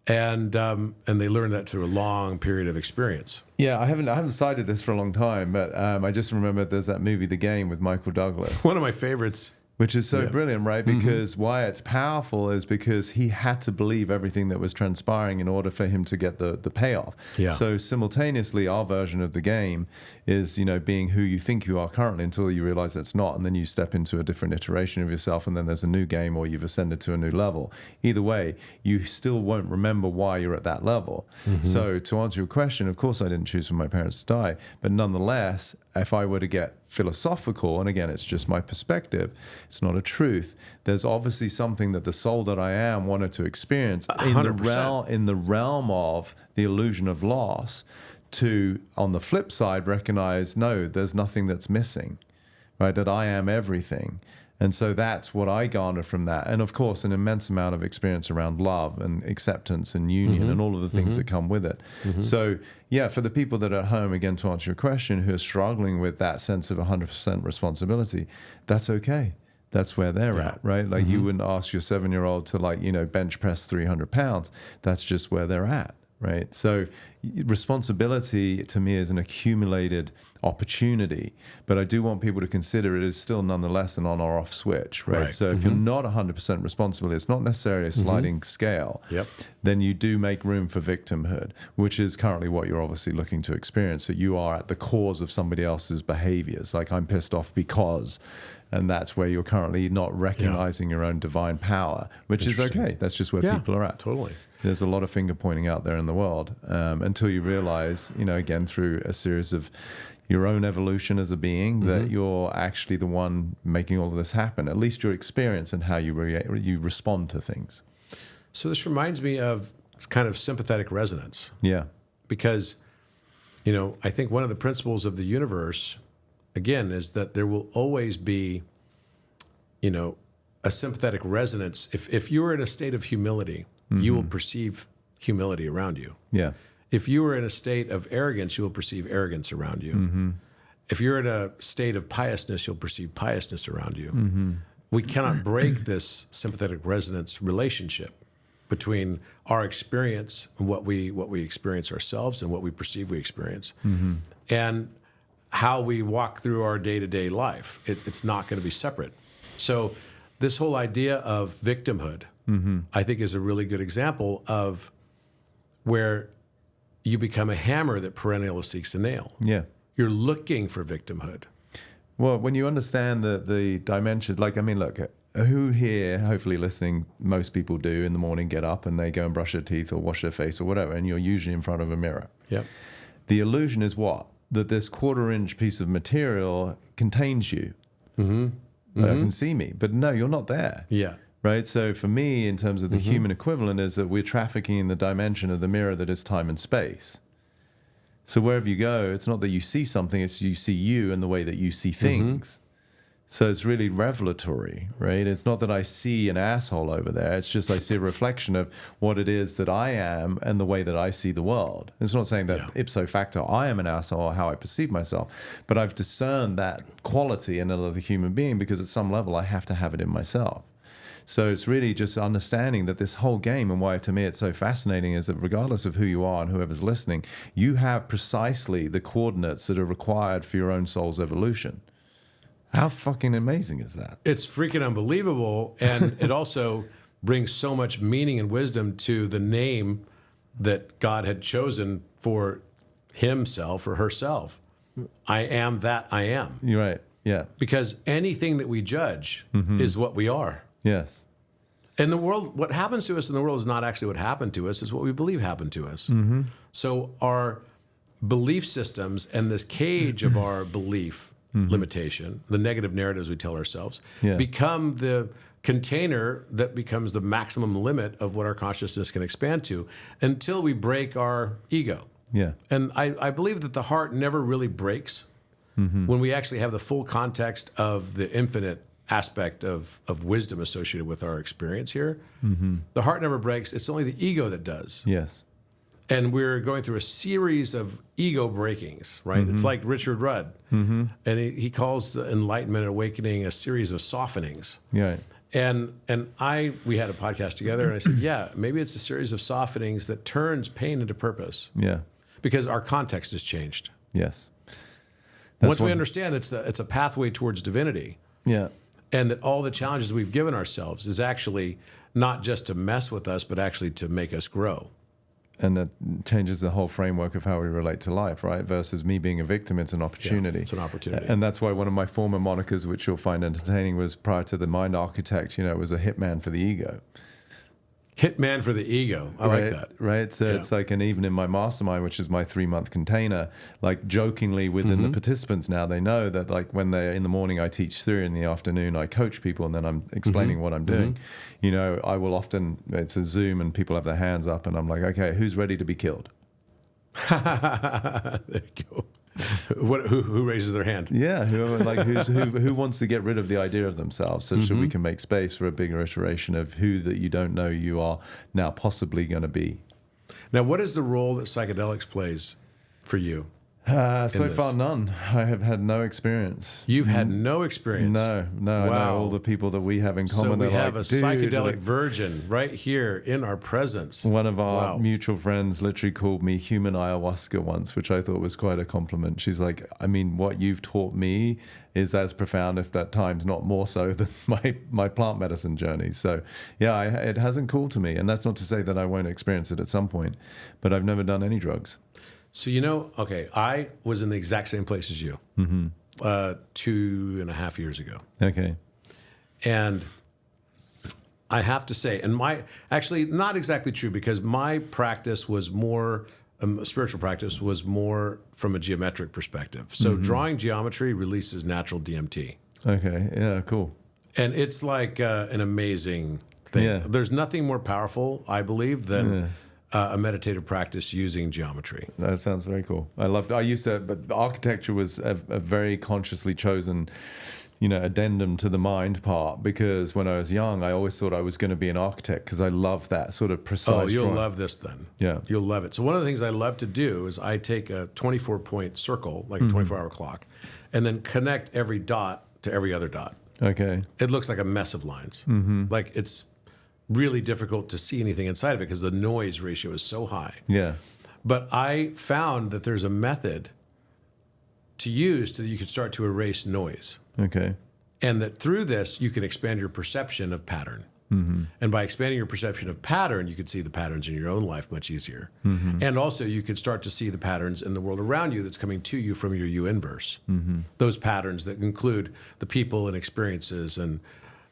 And they learned that through a long period of experience. Yeah, I haven't cited this for a long time, but I just remember there's that movie, The Game, with Michael Douglas. One of my favorites. Which is so brilliant, right? Because why it's powerful is because he had to believe everything that was transpiring in order for him to get the payoff. Yeah. So simultaneously, our version of the game is, being who you think you are currently until you realize it's not. And then you step into a different iteration of yourself, and then there's a new game, or you've ascended to a new level. Either way, you still won't remember why you're at that level. So to answer your question, of course I didn't choose for my parents to die, but nonetheless, if I were to get philosophical, and again, it's just my perspective, it's not a truth, there's obviously something that the soul that I am wanted to experience in the realm of the illusion of loss, to, on the flip side, recognize, no, there's nothing that's missing, right? That I am everything. And so that's what I garner from that. And of course, an immense amount of experience around love and acceptance and union and all of the things that come with it. So yeah, for the people that are at home, again, to answer your question, who are struggling with that sense of 100% responsibility, that's okay. That's where they're at, right? Like you wouldn't ask your 7-year-old to bench press 300 pounds. That's just where they're at. Right. So responsibility to me is an accumulated opportunity, but I do want people to consider it is still nonetheless an on or off switch. Right. So if you're not 100% responsible, it's not necessarily a sliding scale. Then you do make room for victimhood, which is currently what you're obviously looking to experience. That you are at the cause of somebody else's behaviors. Like, I'm pissed off because, and that's where you're currently not recognizing your own divine power, which is okay. That's just where people are at. Totally. There's a lot of finger pointing out there in the world until you realize, again, through a series of your own evolution as a being, that you're actually the one making all of this happen, at least your experience and how you respond to things. So this reminds me of kind of sympathetic resonance. Yeah. Because, I think one of the principles of the universe, again, is that there will always be, a sympathetic resonance. If you're in a state of humility, you will perceive humility around you. Yeah. If you are in a state of arrogance, you will perceive arrogance around you. If you're in a state of piousness, you'll perceive piousness around you. We cannot break this sympathetic resonance relationship between our experience and what we experience ourselves and what we perceive we experience. And how we walk through our day-to-day life. It's not going to be separate. So this whole idea of victimhood, I think, is a really good example of where you become a hammer that perennially seeks a nail. Yeah. You're looking for victimhood. Well, when you understand the dimension, look, who here, hopefully listening, most people do in the morning, get up and they go and brush their teeth or wash their face or whatever, and you're usually in front of a mirror. Yep. The illusion is what? That this 1/4-inch piece of material contains you. Can see me, but no, you're not there. Yeah. Right. So for me, in terms of the human equivalent, is that we're trafficking in the dimension of the mirror that is time and space. So wherever you go, it's not that you see something, it's you see you and the way that you see things. So it's really revelatory, right? It's not that I see an asshole over there. It's just I see a reflection of what it is that I am and the way that I see the world. It's not saying that ipso facto I am an asshole or how I perceive myself, but I've discerned that quality in another human being because at some level I have to have it in myself. So it's really just understanding that this whole game, and why to me it's so fascinating, is that regardless of who you are and whoever's listening, you have precisely the coordinates that are required for your own soul's evolution. How fucking amazing is that? It's freaking unbelievable. And it also brings so much meaning and wisdom to the name that God had chosen for himself or herself. I am that I am. You're right. Yeah. Because anything that we judge is what we are. Yes. In the world, what happens to us in the world is not actually what happened to us, it's what we believe happened to us. So our belief systems and this cage of our belief limitation, the negative narratives we tell ourselves, become the container that becomes the maximum limit of what our consciousness can expand to until we break our ego. Yeah. And I believe that the heart never really breaks when we actually have the full context of the infinite aspect of wisdom associated with our experience here. The heart never breaks. It's only the ego that does. Yes. And we're going through a series of ego breakings, right? It's like Richard Rudd. And he calls the enlightenment and awakening a series of softenings. Yeah. And we had a podcast together, and I said, yeah, maybe it's a series of softenings that turns pain into purpose. Yeah. Because our context has changed. Yes. Once we understand it's a pathway towards divinity. Yeah. And that all the challenges we've given ourselves is actually not just to mess with us, but actually to make us grow. And that changes the whole framework of how we relate to life, right? Versus me being a victim, it's an opportunity. Yeah, it's an opportunity. And that's why one of my former monikers, which you'll find entertaining, was prior to the mind architect, it was a hitman for the ego. Hitman for the ego. I like that. Right. So it's like, and even in my mastermind, which is my 3-month container, like jokingly within the participants now, they know that like when they're in the morning, I teach theory, in the afternoon, I coach people, and then I'm explaining what I'm doing. I will often, it's a Zoom and people have their hands up and I'm like, okay, who's ready to be killed? There you go. Who raises their hand? Yeah, who wants to get rid of the idea of themselves, so we can make space for a bigger iteration of who that you don't know you are now possibly going to be. Now, what is the role that psychedelics plays for you? So far, none. I have had no experience. You've had no experience? No. Wow. I know all the people that we have in common. So we have like, a psychedelic virgin right here in our presence. One of our mutual friends literally called me human ayahuasca once, which I thought was quite a compliment. She's like, I mean, what you've taught me is as profound, if at times not more so, than my plant medicine journey. So yeah, it hasn't called to me. And that's not to say that I won't experience it at some point, but I've never done any drugs. So, okay, I was in the exact same place as you 2.5 years ago. Okay. And I have to say, actually not exactly true, because my practice was more, spiritual practice was more from a geometric perspective. So drawing geometry releases natural DMT. Okay, yeah, cool. And it's like an amazing thing. Yeah. There's nothing more powerful, I believe, than... a meditative practice using geometry. That sounds very cool. But architecture was a very consciously chosen, addendum to the mind part, because when I was young, I always thought I was going to be an architect because I love that sort of precise. Oh, you'll drawing. love this then. Yeah. You'll love it. So one of the things I love to do is I take a 24-point circle, like a 24-hour clock, and then connect every dot to every other dot. Okay. It looks like a mess of lines. Like it's really difficult to see anything inside of it because the noise ratio is so high. Yeah. But I found that there's a method to use so that you can start to erase noise. Okay. And that through this, you can expand your perception of pattern. And by expanding your perception of pattern, you can see the patterns in your own life much easier. And also, you can start to see the patterns in the world around you that's coming to you from your you inverse. Those patterns that include the people and experiences and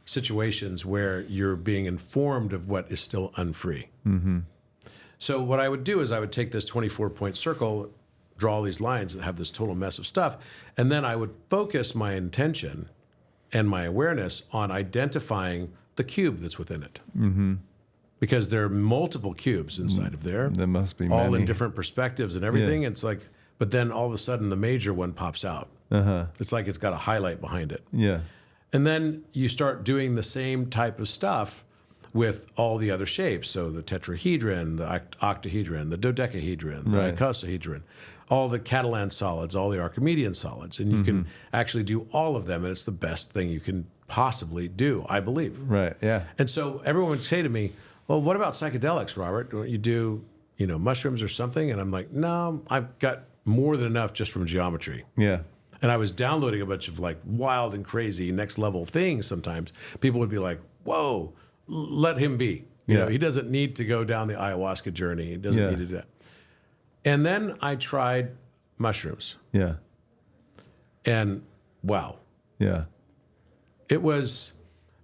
situations where you're being informed of what is still unfree. So what I would do is I would take this 24-point circle, draw all these lines, and have this total mess of stuff, and then I would focus my intention and my awareness on identifying the cube that's within it. Because there are multiple cubes inside of there. There must be all many. in different perspectives and everything. Yeah. It's like, but then all of a sudden the major one pops out. It's like it's got a highlight behind it. Yeah. And then you start doing the same type of stuff with all the other shapes. So the tetrahedron, the octahedron, the dodecahedron, the icosahedron, all the Catalan solids, all the Archimedean solids. And you can actually do all of them. And it's the best thing you can possibly do, I believe. Right, yeah. And so everyone would say to me, well, what about psychedelics, Robert? Don't you do, mushrooms or something? And I'm like, no, I've got more than enough just from geometry. Yeah. And I was downloading a bunch of like wild and crazy next level things sometimes. People would be like, whoa, let him be. He doesn't need to go down the ayahuasca journey. He doesn't need to do that. And then I tried mushrooms. Yeah. And wow. Yeah. It was,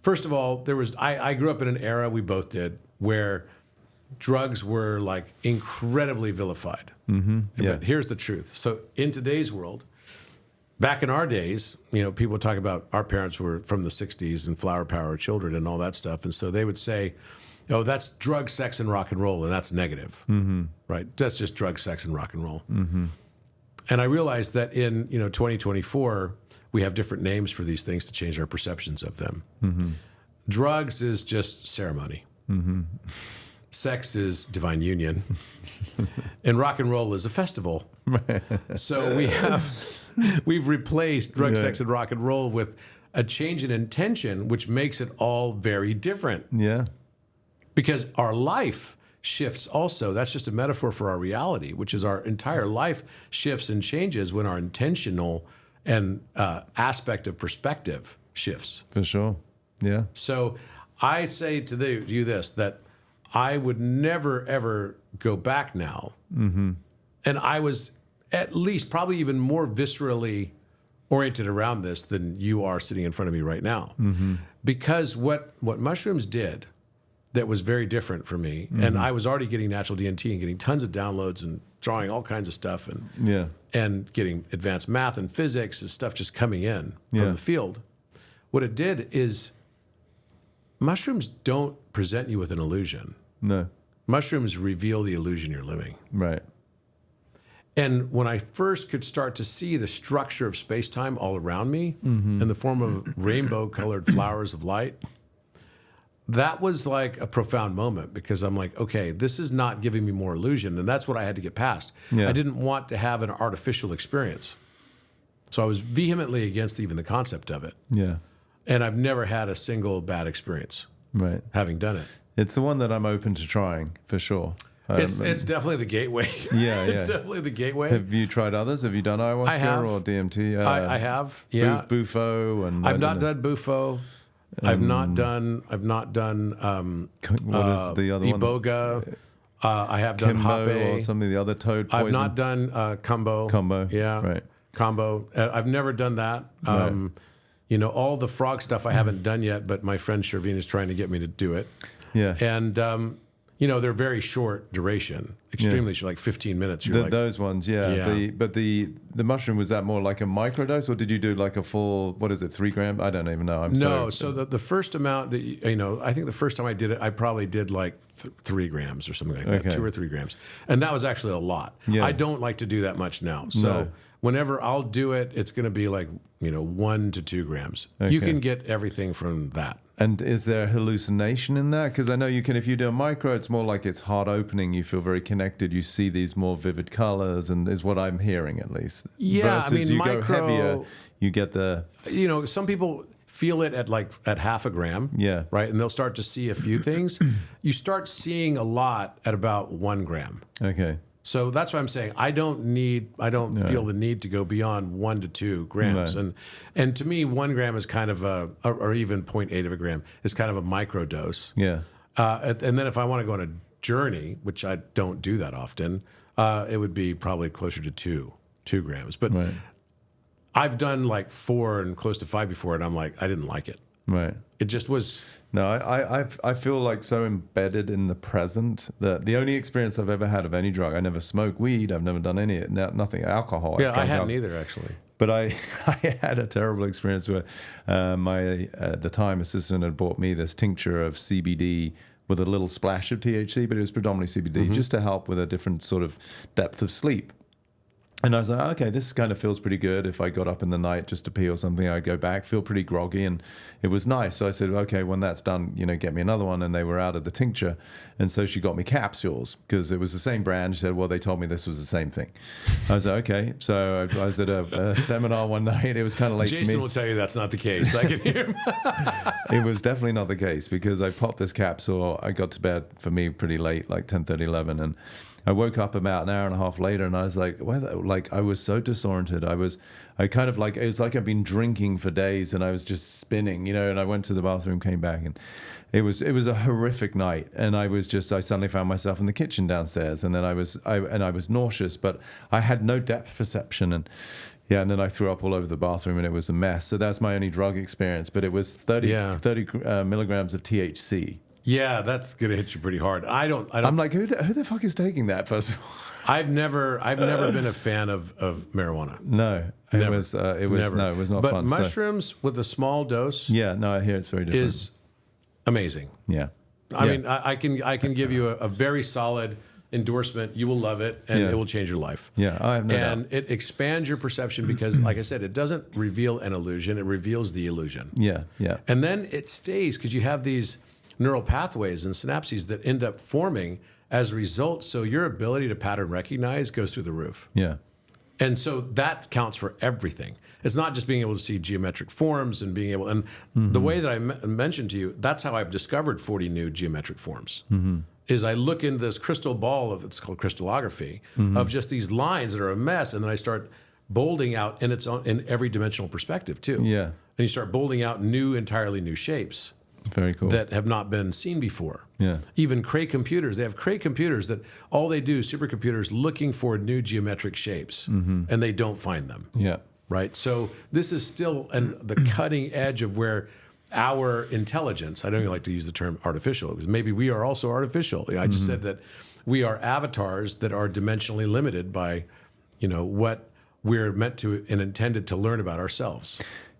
first of all, I grew up in an era, we both did, where drugs were like incredibly vilified. But here's the truth. So in today's world, back in our days, people talk about our parents were from the 60s and flower power children and all that stuff. And so they would say, oh, that's drug, sex, and rock and roll, and that's negative, right? That's just drug, sex, and rock and roll. And I realized that in 2024, we have different names for these things to change our perceptions of them. Drugs is just ceremony. sex is divine union, and rock and roll is a festival. So we've replaced drug, sex, and rock and roll with a change in intention, which makes it all very different. Yeah. Because our life shifts also. That's just a metaphor for our reality, which is our entire life shifts and changes when our intentional and aspect of perspective shifts. For sure. Yeah. So I say to you this, that I would never, ever go back now. Mm-hmm. And I was at least probably even more viscerally oriented around this than you are sitting in front of me right now. Mm-hmm. Because what mushrooms did that was very different for me, and I was already getting natural DMT and getting tons of downloads and drawing all kinds of stuff and getting advanced math and physics and stuff just coming in from the field. What it did is mushrooms don't present you with an illusion. No. Mushrooms reveal the illusion you're living. Right. And when I first could start to see the structure of space-time all around me in the form of rainbow-colored flowers of light, that was like a profound moment, because I'm like, okay, this is not giving me more illusion. And that's what I had to get past. Yeah. I didn't want to have an artificial experience. So I was vehemently against even the concept of it. Yeah. And I've never had a single bad experience having done it. It's the one that I'm open to trying, for sure. It's definitely the gateway. Yeah, It's definitely the gateway. Have you tried others? Have you done ayahuasca I have. or DMT? I have. Yeah. Bufo and I've not done Bufo. I've not done. What is the other one? Iboga. I have done Kimbo Hape. or something. The other toad poison. I've not done Combo. Combo. Yeah. Right. Combo. I've never done that. Right. You know, all the frog stuff I haven't done yet, but my friend Shervine is trying to get me to do it. Yeah. And you know, they're very short duration, extremely short, like 15 minutes. You're like, those ones, But the mushroom, was that more like a microdose, or did you do like a full, 3 grams? I don't even know. So the first amount that, you know, I think the first time I did it, I probably did like 3 grams or something like that, 2 or 3 grams. And that was actually a lot. Yeah. I don't like to do that much now. So whenever I'll do it, it's going to be like, 1 to 2 grams. Okay. You can get everything from that. And is there hallucination in that? Because I know you can, if you do a micro, it's more like it's heart opening. You feel very connected. You see these more vivid colors, and is what I'm hearing at least. Yeah, Versus I mean, you micro, go heavier, you get the. Some people feel it at half a gram. Yeah. Right, and they'll start to see a few things. You start seeing a lot at about 1 gram. Okay. So that's what I'm saying. I don't feel the need to go beyond 1 to 2 grams. Right. And to me, 1 gram is kind of or even 0.8 of a gram is kind of a micro dose. Yeah. And then if I want to go on a journey, which I don't do that often, it would be probably closer to 2 grams. But I've done like 4 and close to 5 before, and I'm like, I didn't like it. Right. It just was. No, I feel like so embedded in the present that the only experience I've ever had of any drug, I never smoked weed, I've never done nothing, alcohol. Yeah, I hadn't either, actually. But I had a terrible experience where my, at the time, assistant had bought me this tincture of CBD with a little splash of THC, but it was predominantly CBD, just to help with a different sort of depth of sleep. And I was like, okay, this kind of feels pretty good. If I got up in the night just to pee or something, I'd go back, feel pretty groggy, and it was nice. So I said, okay, when that's done, get me another one. And they were out of the tincture. And so she got me capsules because it was the same brand. She said, well, they told me this was the same thing. I was like, okay. So I was at a seminar one night. It was kind of late for me. Jason will tell you that's not the case. I can hear him. It was definitely not the case, because I popped this capsule. I got to bed, for me, pretty late, like 10:30, 11. And I woke up about an hour and a half later, and I was like, I was so disoriented. it was like I'd been drinking for days, and I was just spinning, and I went to the bathroom, came back, and it was a horrific night. And I suddenly found myself in the kitchen downstairs, and then I was nauseous, but I had no depth perception. And then I threw up all over the bathroom, and it was a mess. So that's my only drug experience, but it was 30 milligrams of THC. Yeah, that's gonna hit you pretty hard. I'm like, who the fuck is taking that? First of all, I've never been a fan of marijuana. No, it was not but fun. But mushrooms with a small dose, I hear it's very different. Is amazing. Yeah, I mean, I can give you a very solid endorsement. You will love it, and it will change your life. Yeah, I have no doubt. And it expands your perception because, like I said, it doesn't reveal an illusion; it reveals the illusion. Yeah. And then it stays because you have these neural pathways and synapses that end up forming as a result. So your ability to pattern recognize goes through the roof. Yeah. And so that counts for everything. It's not just being able to see geometric forms and being able, and the way that I mentioned to you, that's how I've discovered 40 new geometric forms. Is I look into this crystal ball of, it's called crystallography, of just these lines that are a mess, and then I start bolding out in its own, in every dimensional perspective too. Yeah. And you start bolding out entirely new shapes. Very cool. That have not been seen before. Yeah. Even Cray computers, they have Cray computers that all they do, supercomputers, looking for new geometric shapes, and they don't find them. Yeah. Right? So this is still the cutting edge of where our intelligence, I don't even like to use the term artificial, because maybe we are also artificial. I just said that we are avatars that are dimensionally limited by, what we're meant to and intended to learn about ourselves.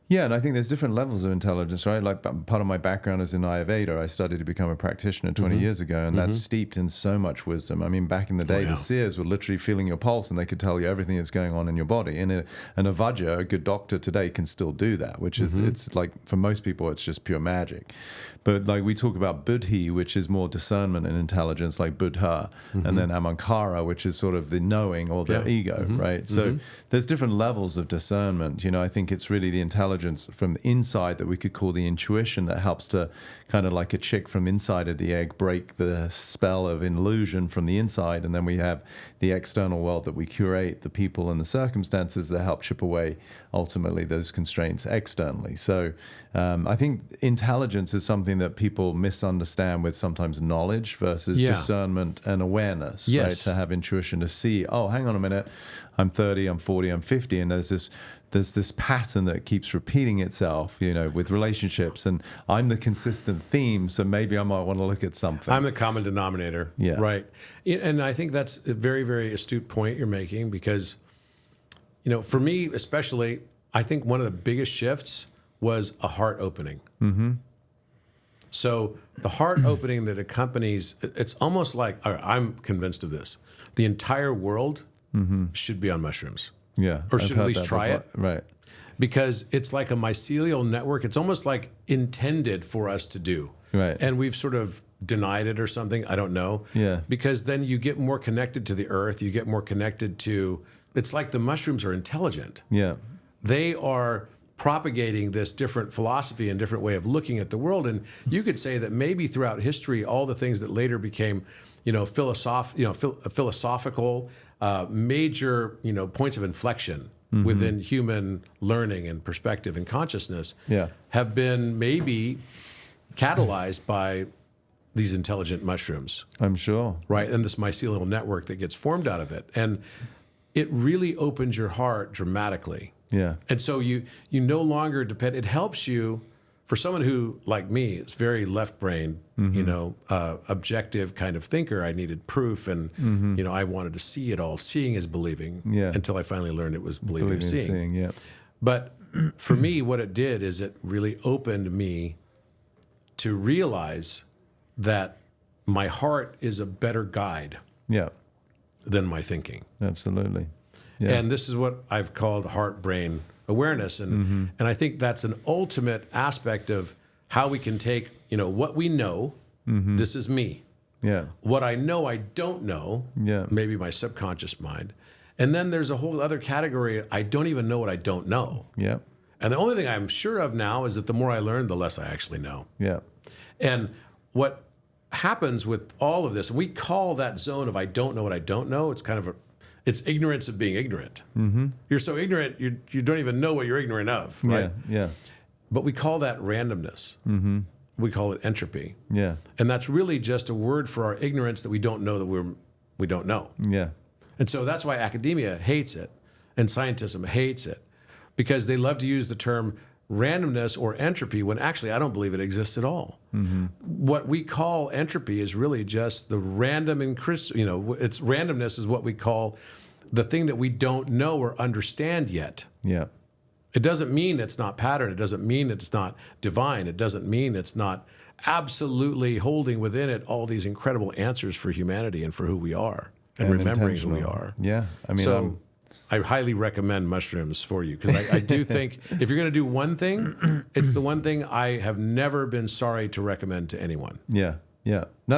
Yeah, and I think there's different levels of intelligence, right? Like part of my background is in Ayurveda. I studied to become a practitioner 20 years ago, and that's steeped in so much wisdom. I mean, back in the day, the seers were literally feeling your pulse, and they could tell you everything that's going on in your body. And a Vajra, a good doctor today, can still do that, which is, it's like, for most people, it's just pure magic. But like we talk about buddhi, which is more discernment and intelligence, like buddha, and then amankara, which is sort of the knowing or the ego, right? So there's different levels of discernment. I think it's really the intelligence from the inside that we could call the intuition that helps to kind of like a chick from inside of the egg break the spell of illusion from the inside. And then we have the external world that we curate, the people and the circumstances that help chip away ultimately those constraints externally. So I think intelligence is something that people misunderstand with sometimes knowledge versus discernment and awareness, right? To have intuition, to see, oh, hang on a minute, I'm 30, I'm 40, I'm 50, and there's this pattern that keeps repeating itself, with relationships, and I'm the consistent theme, so maybe I might want to look at something. I'm the common denominator, right? And I think that's a very, very astute point you're making, because, for me especially, I think one of the biggest shifts was a heart opening. So the heart opening that accompanies, it's almost like, I'm convinced of this, the entire world should be on mushrooms. Yeah. Or should at least try it. Right. Because it's like a mycelial network. It's almost like intended for us to do. Right. And we've sort of denied it or something. I don't know. Yeah. Because then you get more connected to the earth. You get more connected to, it's like the mushrooms are intelligent. Yeah. They are propagating this different philosophy and different way of looking at the world. And you could say that maybe throughout history, all the things that later became, philosophical, major, points of inflection within human learning and perspective and consciousness have been maybe catalyzed by these intelligent mushrooms. I'm sure. Right, and this mycelial network that gets formed out of it. And it really opens your heart dramatically. Yeah. And so you no longer depend, it helps you, for someone who, like me, is very left-brained, objective kind of thinker. I needed proof, and I wanted to see it all. Seeing is believing. Until I finally learned it was believing is seeing. Yeah. But for me, what it did is it really opened me to realize that my heart is a better guide than my thinking. Absolutely. Yeah. And this is what I've called heart-brain awareness. And I think that's an ultimate aspect of how we can take, what we know, this is me. Yeah. What I know I don't know, maybe my subconscious mind. And then there's a whole other category, I don't even know what I don't know. Yeah. And the only thing I'm sure of now is that the more I learn, the less I actually know. Yeah. And what happens with all of this, we call that zone of I don't know what I don't know, it's kind of it's ignorance of being ignorant. You're so ignorant, you don't even know what you're ignorant of, right? Yeah. But we call that randomness. We call it entropy. Yeah. And that's really just a word for our ignorance that we don't know that we don't know. Yeah. And so that's why academia hates it and scientism hates it, because they love to use the term randomness or entropy when actually I don't believe it exists at all. What we call entropy is really just the random it's randomness is what we call the thing that we don't know or understand yet. Yeah. It doesn't mean it's not pattern. It doesn't mean it's not divine. It doesn't mean it's not absolutely holding within it all these incredible answers for humanity and for who we are and remembering who we are. Yeah. I mean, so, I highly recommend mushrooms for you because I do think if you're going to do one thing, it's the one thing I have never been sorry to recommend to anyone. Yeah. Yeah. No.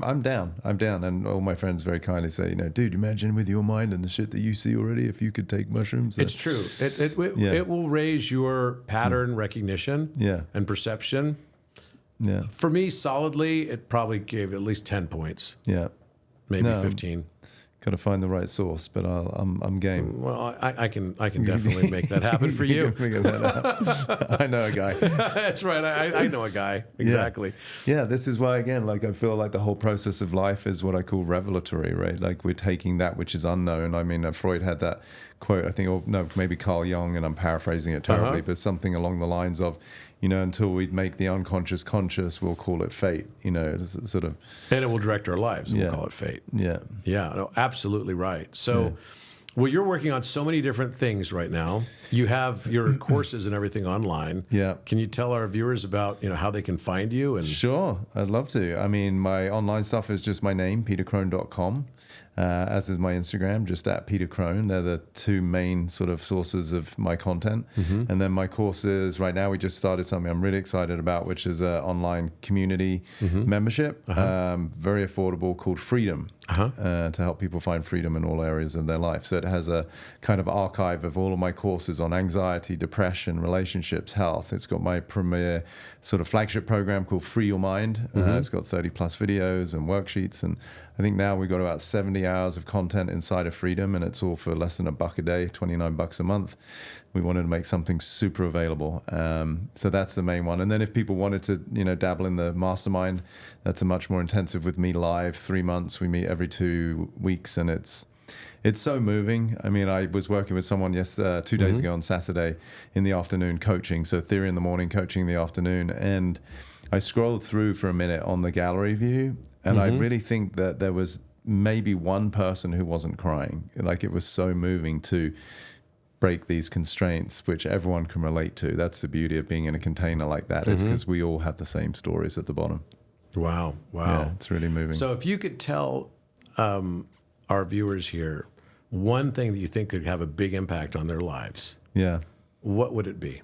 I'm down. I'm down. And all my friends very kindly say, you know, dude, imagine with your mind and the shit that you see already, if you could take mushrooms. It's true. It will raise your pattern recognition and perception. Yeah. For me, solidly, it probably gave at least 10 points. Yeah. Maybe 15. Got to find the right source, but I'm game. Well, I can definitely make that happen for you. can figure that out. I know a guy. That's right. I know a guy. Exactly. Yeah, this is why, again, like I feel like the whole process of life is what I call revelatory, right? Like we're taking that which is unknown. I mean, Freud had that quote, I think, or no, maybe Carl Jung, and I'm paraphrasing it terribly, but something along the lines of, you know, until we make the unconscious conscious, we'll call it fate, you know, sort of. And it will direct our lives, and we'll call it fate. Yeah. Yeah, no, absolutely right. So, well, you're working on so many different things right now. You have your courses and everything online. Yeah. Can you tell our viewers about, you know, how they can find you? And Sure, I'd love to. I mean, my online stuff is just my name, petercrone.com. As is my Instagram, just at Peter Crone. They're the two main sort of sources of my content. And then my courses, right now we just started something I'm really excited about, which is an online community membership, very affordable, called Freedom, to help people find freedom in all areas of their life. So it has a kind of archive of all of my courses on anxiety, depression, relationships, health. It's got my premier sort of flagship program called Free Your Mind. It's got 30 plus videos and worksheets, and I think now we've got about 70 hours of content inside of Freedom, and it's all for less than $1 a day, $29 a month. We wanted to make something super available. So that's the main one. And then if people wanted to, you know, dabble in the mastermind, that's a much more intensive with me live, 3 months. We meet every 2 weeks, and it's so moving. I mean, I was working with someone 2 days ago on Saturday in the afternoon coaching. So theory in the morning, coaching in the afternoon. And I scrolled through for a minute on the gallery view, and I really think that there was maybe one person who wasn't crying. Like, it was so moving to break these constraints, which everyone can relate to. That's the beauty of being in a container like that, is because we all have the same stories at the bottom. Wow. Yeah, it's really moving. So if you could tell our viewers here one thing that you think could have a big impact on their lives, what would it be?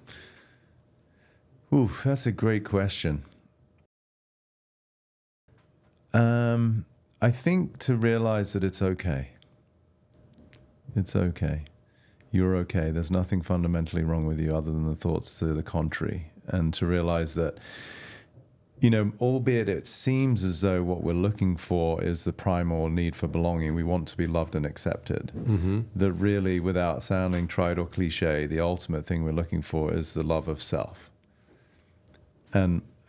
Ooh, that's a great question. I think to realize that it's okay. It's okay. You're okay. There's nothing fundamentally wrong with you other than the thoughts to the contrary. And to realize that, you know, albeit it seems as though what we're looking for is the primal need for belonging, we want to be loved and accepted, that really, without sounding trite or cliche, the ultimate thing we're looking for is the love of self.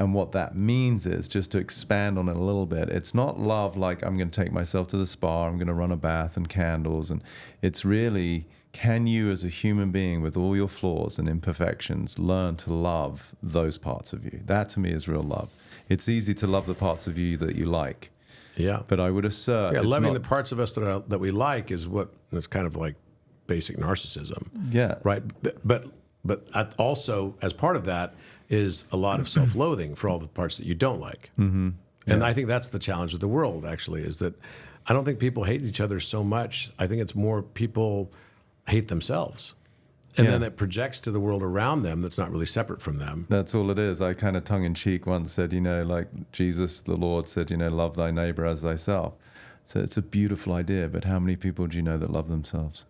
And what that means is, just to expand on it a little bit, it's not love like I'm going to take myself to the spa, I'm going to run a bath and candles. And it's really, can you as a human being with all your flaws and imperfections learn to love those parts of you? That to me is real love. It's easy to love the parts of you that you like. Yeah. But I would assert... Yeah, loving the parts of us that we like is it's kind of like basic narcissism. Yeah. Right? But also, as part of that, is a lot of self-loathing for all the parts that you don't like. And I think that's the challenge of the world, actually, is that I don't think people hate each other so much. I think it's more people hate themselves. And then it projects to the world around them that's not really separate from them. That's all it is. I kind of tongue-in-cheek once said, you know, like Jesus, the Lord, said, you know, love thy neighbor as thyself. So it's a beautiful idea, but how many people do you know that love themselves?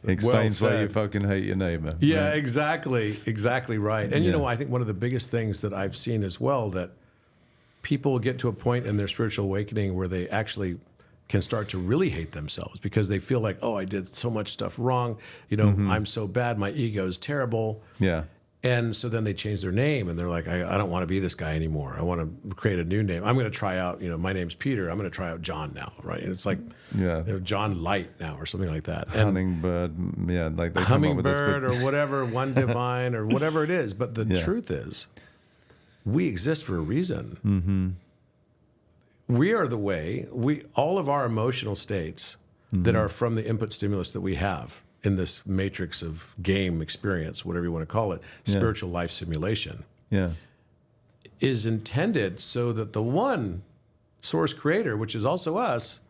Explains why you fucking hate your neighbor. Yeah, right? exactly right. And you know, I think one of the biggest things that I've seen as well, that people get to a point in their spiritual awakening where they actually can start to really hate themselves because they feel like, oh, I did so much stuff wrong. You know, I'm so bad. My ego is terrible. Yeah. And so then they change their name and they're like, I don't want to be this guy anymore. I want to create a new name. I'm going to try out, you know, my name's Peter. I'm going to try out John now, right? And it's like, you know, John Light now or something like that. And Hummingbird, like they Hummingbird or whatever, One Divine or whatever it is. But the truth is, we exist for a reason. We are the way, all of our emotional states that are from the input stimulus that we have in this matrix of game experience, whatever you want to call it, spiritual life simulation, is intended so that the one source creator, which is also us,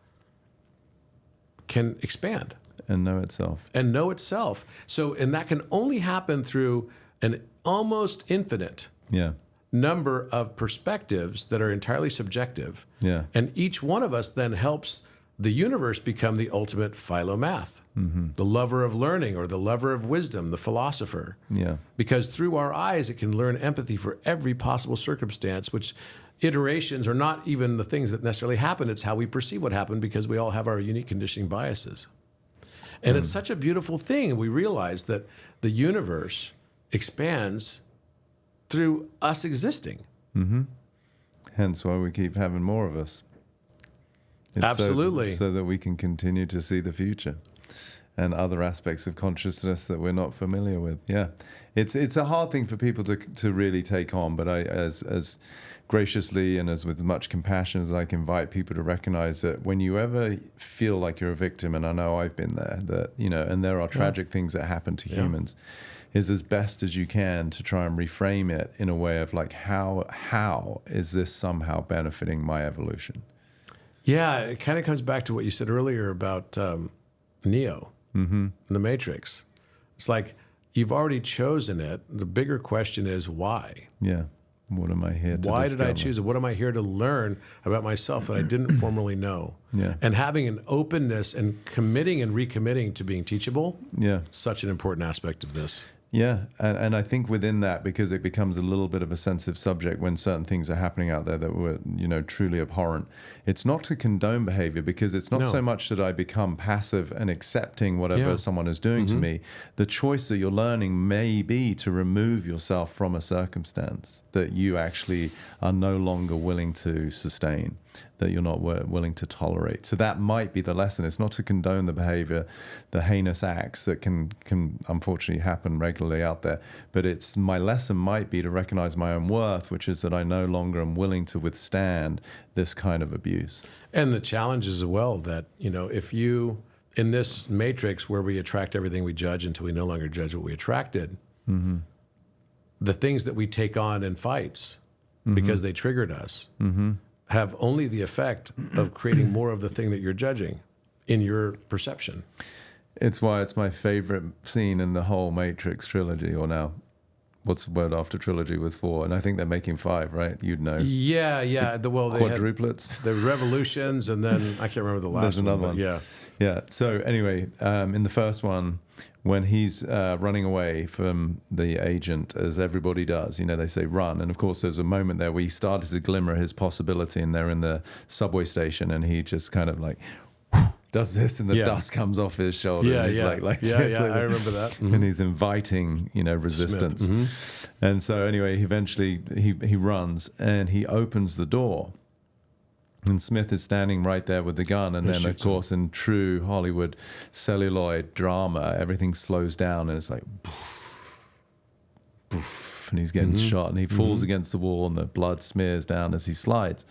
can expand. And know itself. And know itself. So, and that can only happen through an almost infinite Yeah. number of perspectives that are entirely subjective. Yeah. And each one of us then helps the universe become the ultimate philomath, the lover of learning or the lover of wisdom, the philosopher. Yeah. Because through our eyes, it can learn empathy for every possible circumstance, which iterations are not even the things that necessarily happen. It's how we perceive what happened, because we all have our unique conditioning biases. And it's such a beautiful thing. We realize that the universe expands through us existing. Hence why we keep having more of us. It's Absolutely. So that we can continue to see the future and other aspects of consciousness that we're not familiar with. Yeah. It's a hard thing for people to really take on, but I, as graciously and as with much compassion as I can invite people to recognize that when you ever feel like you're a victim, and I know I've been there, that, you know, and there are tragic things that happen to humans, is as best as you can to try and reframe it in a way of like, how is this somehow benefiting my evolution? Yeah, it kind of comes back to what you said earlier about Neo and the Matrix. It's like, you've already chosen it. The bigger question is why? Yeah. What am I here to Why discover? did I choose it? What am I here to learn about myself that I didn't formerly know? Yeah. And having an openness and committing and recommitting to being teachable, Yeah. such an important aspect of this. Yeah, and I think within that, because it becomes a little bit of a sensitive subject when certain things are happening out there that were, you know, truly abhorrent. It's not to condone behavior, because it's not so much that I become passive and accepting whatever someone is doing to me. The choice that you're learning may be to remove yourself from a circumstance that you actually are no longer willing to sustain, that you're not willing to tolerate. So that might be the lesson. It's not to condone the behavior, the heinous acts that can unfortunately happen regularly out there, but it's, my lesson might be to recognize my own worth, which is that I no longer am willing to withstand this kind of abuse. And the challenge is as well that, you know, if you, in this matrix where we attract everything we judge until we no longer judge what we attracted, the things that we take on in fights because they triggered us, have only the effect of creating more of the thing that you're judging in your perception. It's why it's my favorite scene in the whole Matrix trilogy, or now, what's the word after trilogy with 4? And I think they're making 5, right? You'd know. Yeah. They had Quadruplets. the revolutions, and then I can't remember the last There's another one. one. Yeah. Yeah. So anyway, in the first one, when he's running away from the agent, as everybody does, you know, they say run. And of course, there's a moment there where he started to glimmer his possibility, and they're in the subway station, and he just kind of like does this, and the dust comes off his shoulder. Yeah, and he's yeah. like I remember that. And he's inviting, you know, resistance. And so anyway, eventually he runs and he opens the door. And Smith is standing right there with the gun. And then, of course, in true Hollywood celluloid drama, everything slows down and it's like, poof, poof, and he's getting shot. And he falls against the wall and the blood smears down as he slides.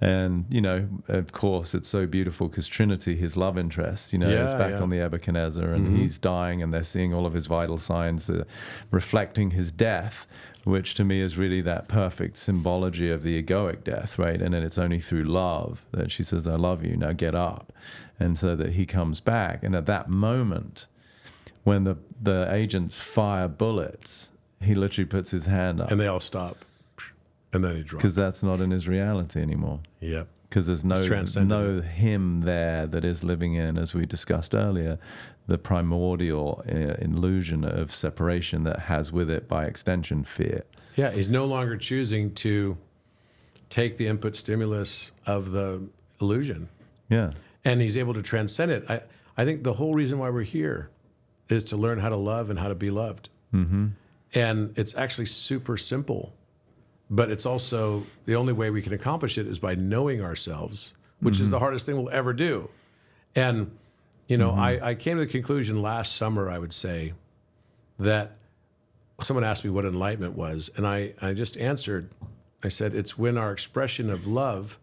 And, you know, of course, it's so beautiful because Trinity, his love interest, you know, is back on the Nebuchadnezzar, and he's dying, and they're seeing all of his vital signs reflecting his death, which to me is really that perfect symbology of the egoic death, right? And then it's only through love that she says, I love you, now get up. And so that he comes back. And at that moment, when the agents fire bullets, he literally puts his hand up. And they all stop. And then he drops. Because that's not in his reality anymore. Yep. Because there's no him there that is living in, as we discussed earlier, the primordial illusion of separation that has with it, by extension, fear. Yeah, he's no longer choosing to take the input stimulus of the illusion. Yeah. And he's able to transcend it. I think the whole reason why we're here is to learn how to love and how to be loved. And it's actually super simple. But it's also the only way we can accomplish it is by knowing ourselves, which is the hardest thing we'll ever do. And, you know, I came to the conclusion last summer, I would say, that someone asked me what enlightenment was. And I just answered, I said, it's when our expression of love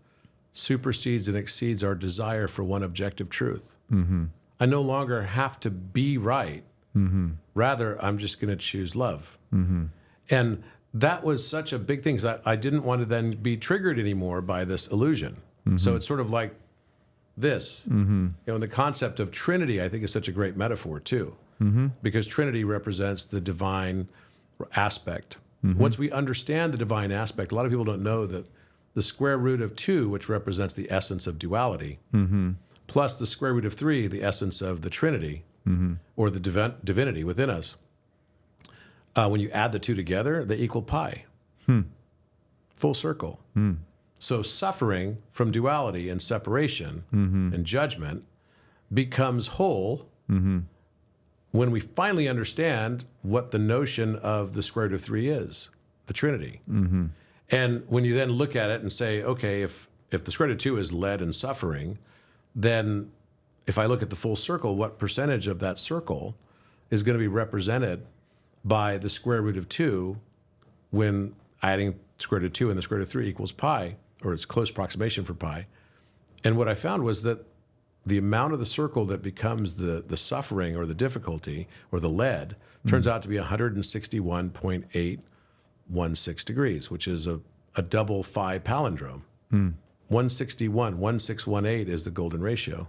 supersedes and exceeds our desire for one objective truth. I no longer have to be right. Rather, I'm just going to choose love. And that was such a big thing, because I didn't want to then be triggered anymore by this illusion. So it's sort of like this. And the concept of Trinity, I think, is such a great metaphor too, because Trinity represents the divine aspect. Once we understand the divine aspect, a lot of people don't know that the square root of 2, which represents the essence of duality, plus the square root of 3, the essence of the Trinity, or the divinity within us, when you add the two together, they equal pi. Full circle. So suffering from duality and separation and judgment becomes whole when we finally understand what the notion of the square root of 3 is, the Trinity. And when you then look at it and say, okay, if the square root of 2 is lead and suffering, then if I look at the full circle, what percentage of that circle is going to be represented by the square root of 2 when adding square root of 2 and the square root of 3 equals pi, or its close approximation for pi. And what I found was that the amount of the circle that becomes the suffering or the difficulty or the lead turns out to be 161.816 degrees, which is a double phi palindrome. 161, 1618 is the golden ratio.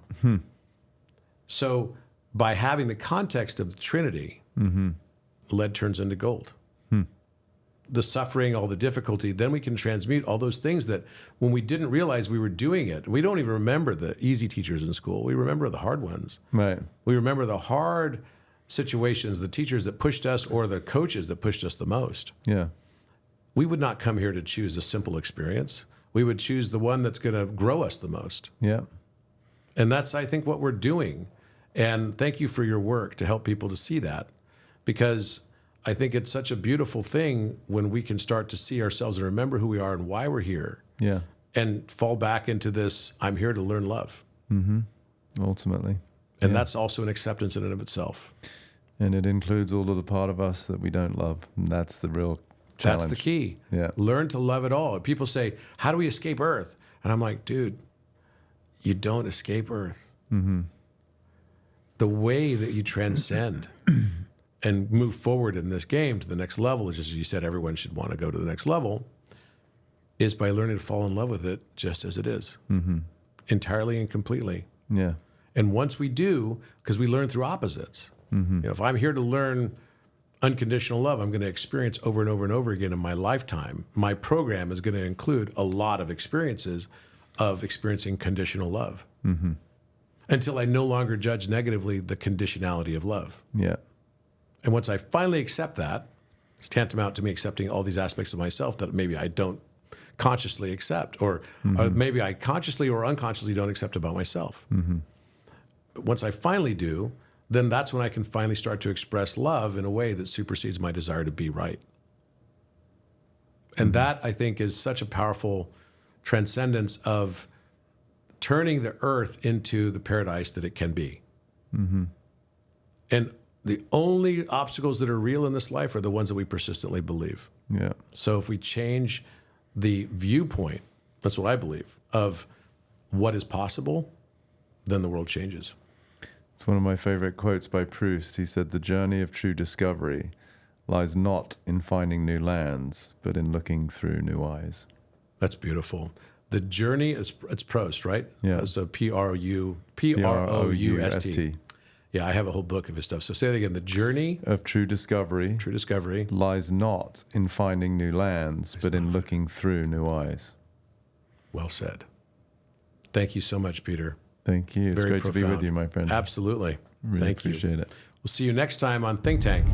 So by having the context of the Trinity, lead turns into gold. The suffering, all the difficulty, then we can transmute all those things that when we didn't realize we were doing it, we don't even remember the easy teachers in school. We remember the hard ones. Right. We remember the hard situations, the teachers that pushed us or the coaches that pushed us the most. Yeah. We would not come here to choose a simple experience. We would choose the one that's going to grow us the most. Yeah. And that's, I think, what we're doing. And thank you for your work to help people to see that, because I think it's such a beautiful thing when we can start to see ourselves and remember who we are and why we're here. Yeah. And fall back into this, I'm here to learn love. Ultimately. And that's also an acceptance in and of itself. And it includes all of the part of us that we don't love. And that's the real challenge. That's the key. Yeah. Learn to love it all. People say, how do we escape Earth? And I'm like, dude, you don't escape Earth. The way that you transcend and move forward in this game to the next level, just as you said, everyone should want to go to the next level, is by learning to fall in love with it just as it is, entirely and completely. Yeah. And once we do, because we learn through opposites. You know, if I'm here to learn unconditional love, I'm going to experience over and over and over again in my lifetime. My program is going to include a lot of experiences of experiencing conditional love until I no longer judge negatively the conditionality of love. Yeah. And once I finally accept that, it's tantamount to me accepting all these aspects of myself that maybe I don't consciously accept, or maybe I consciously or unconsciously don't accept about myself. But once I finally do, then that's when I can finally start to express love in a way that supersedes my desire to be right. And that, I think, is such a powerful transcendence of turning the earth into the paradise that it can be. And the only obstacles that are real in this life are the ones that we persistently believe. Yeah. So if we change the viewpoint, that's what I believe, of what is possible, then the world changes. It's one of my favorite quotes by Proust. He said, "The journey of true discovery lies not in finding new lands, but in looking through new eyes." That's beautiful. The journey is, it's Proust, right? Yeah. So Proust. Yeah, I have a whole book of his stuff. So say it again. The journey Of true discovery lies not in finding new lands, but in looking through new eyes. Well said. Thank you so much, Peter. Thank you. It's Very great to be profound. with you, my friend. Absolutely. Really Thank you. appreciate it. We'll see you next time on Think Tank.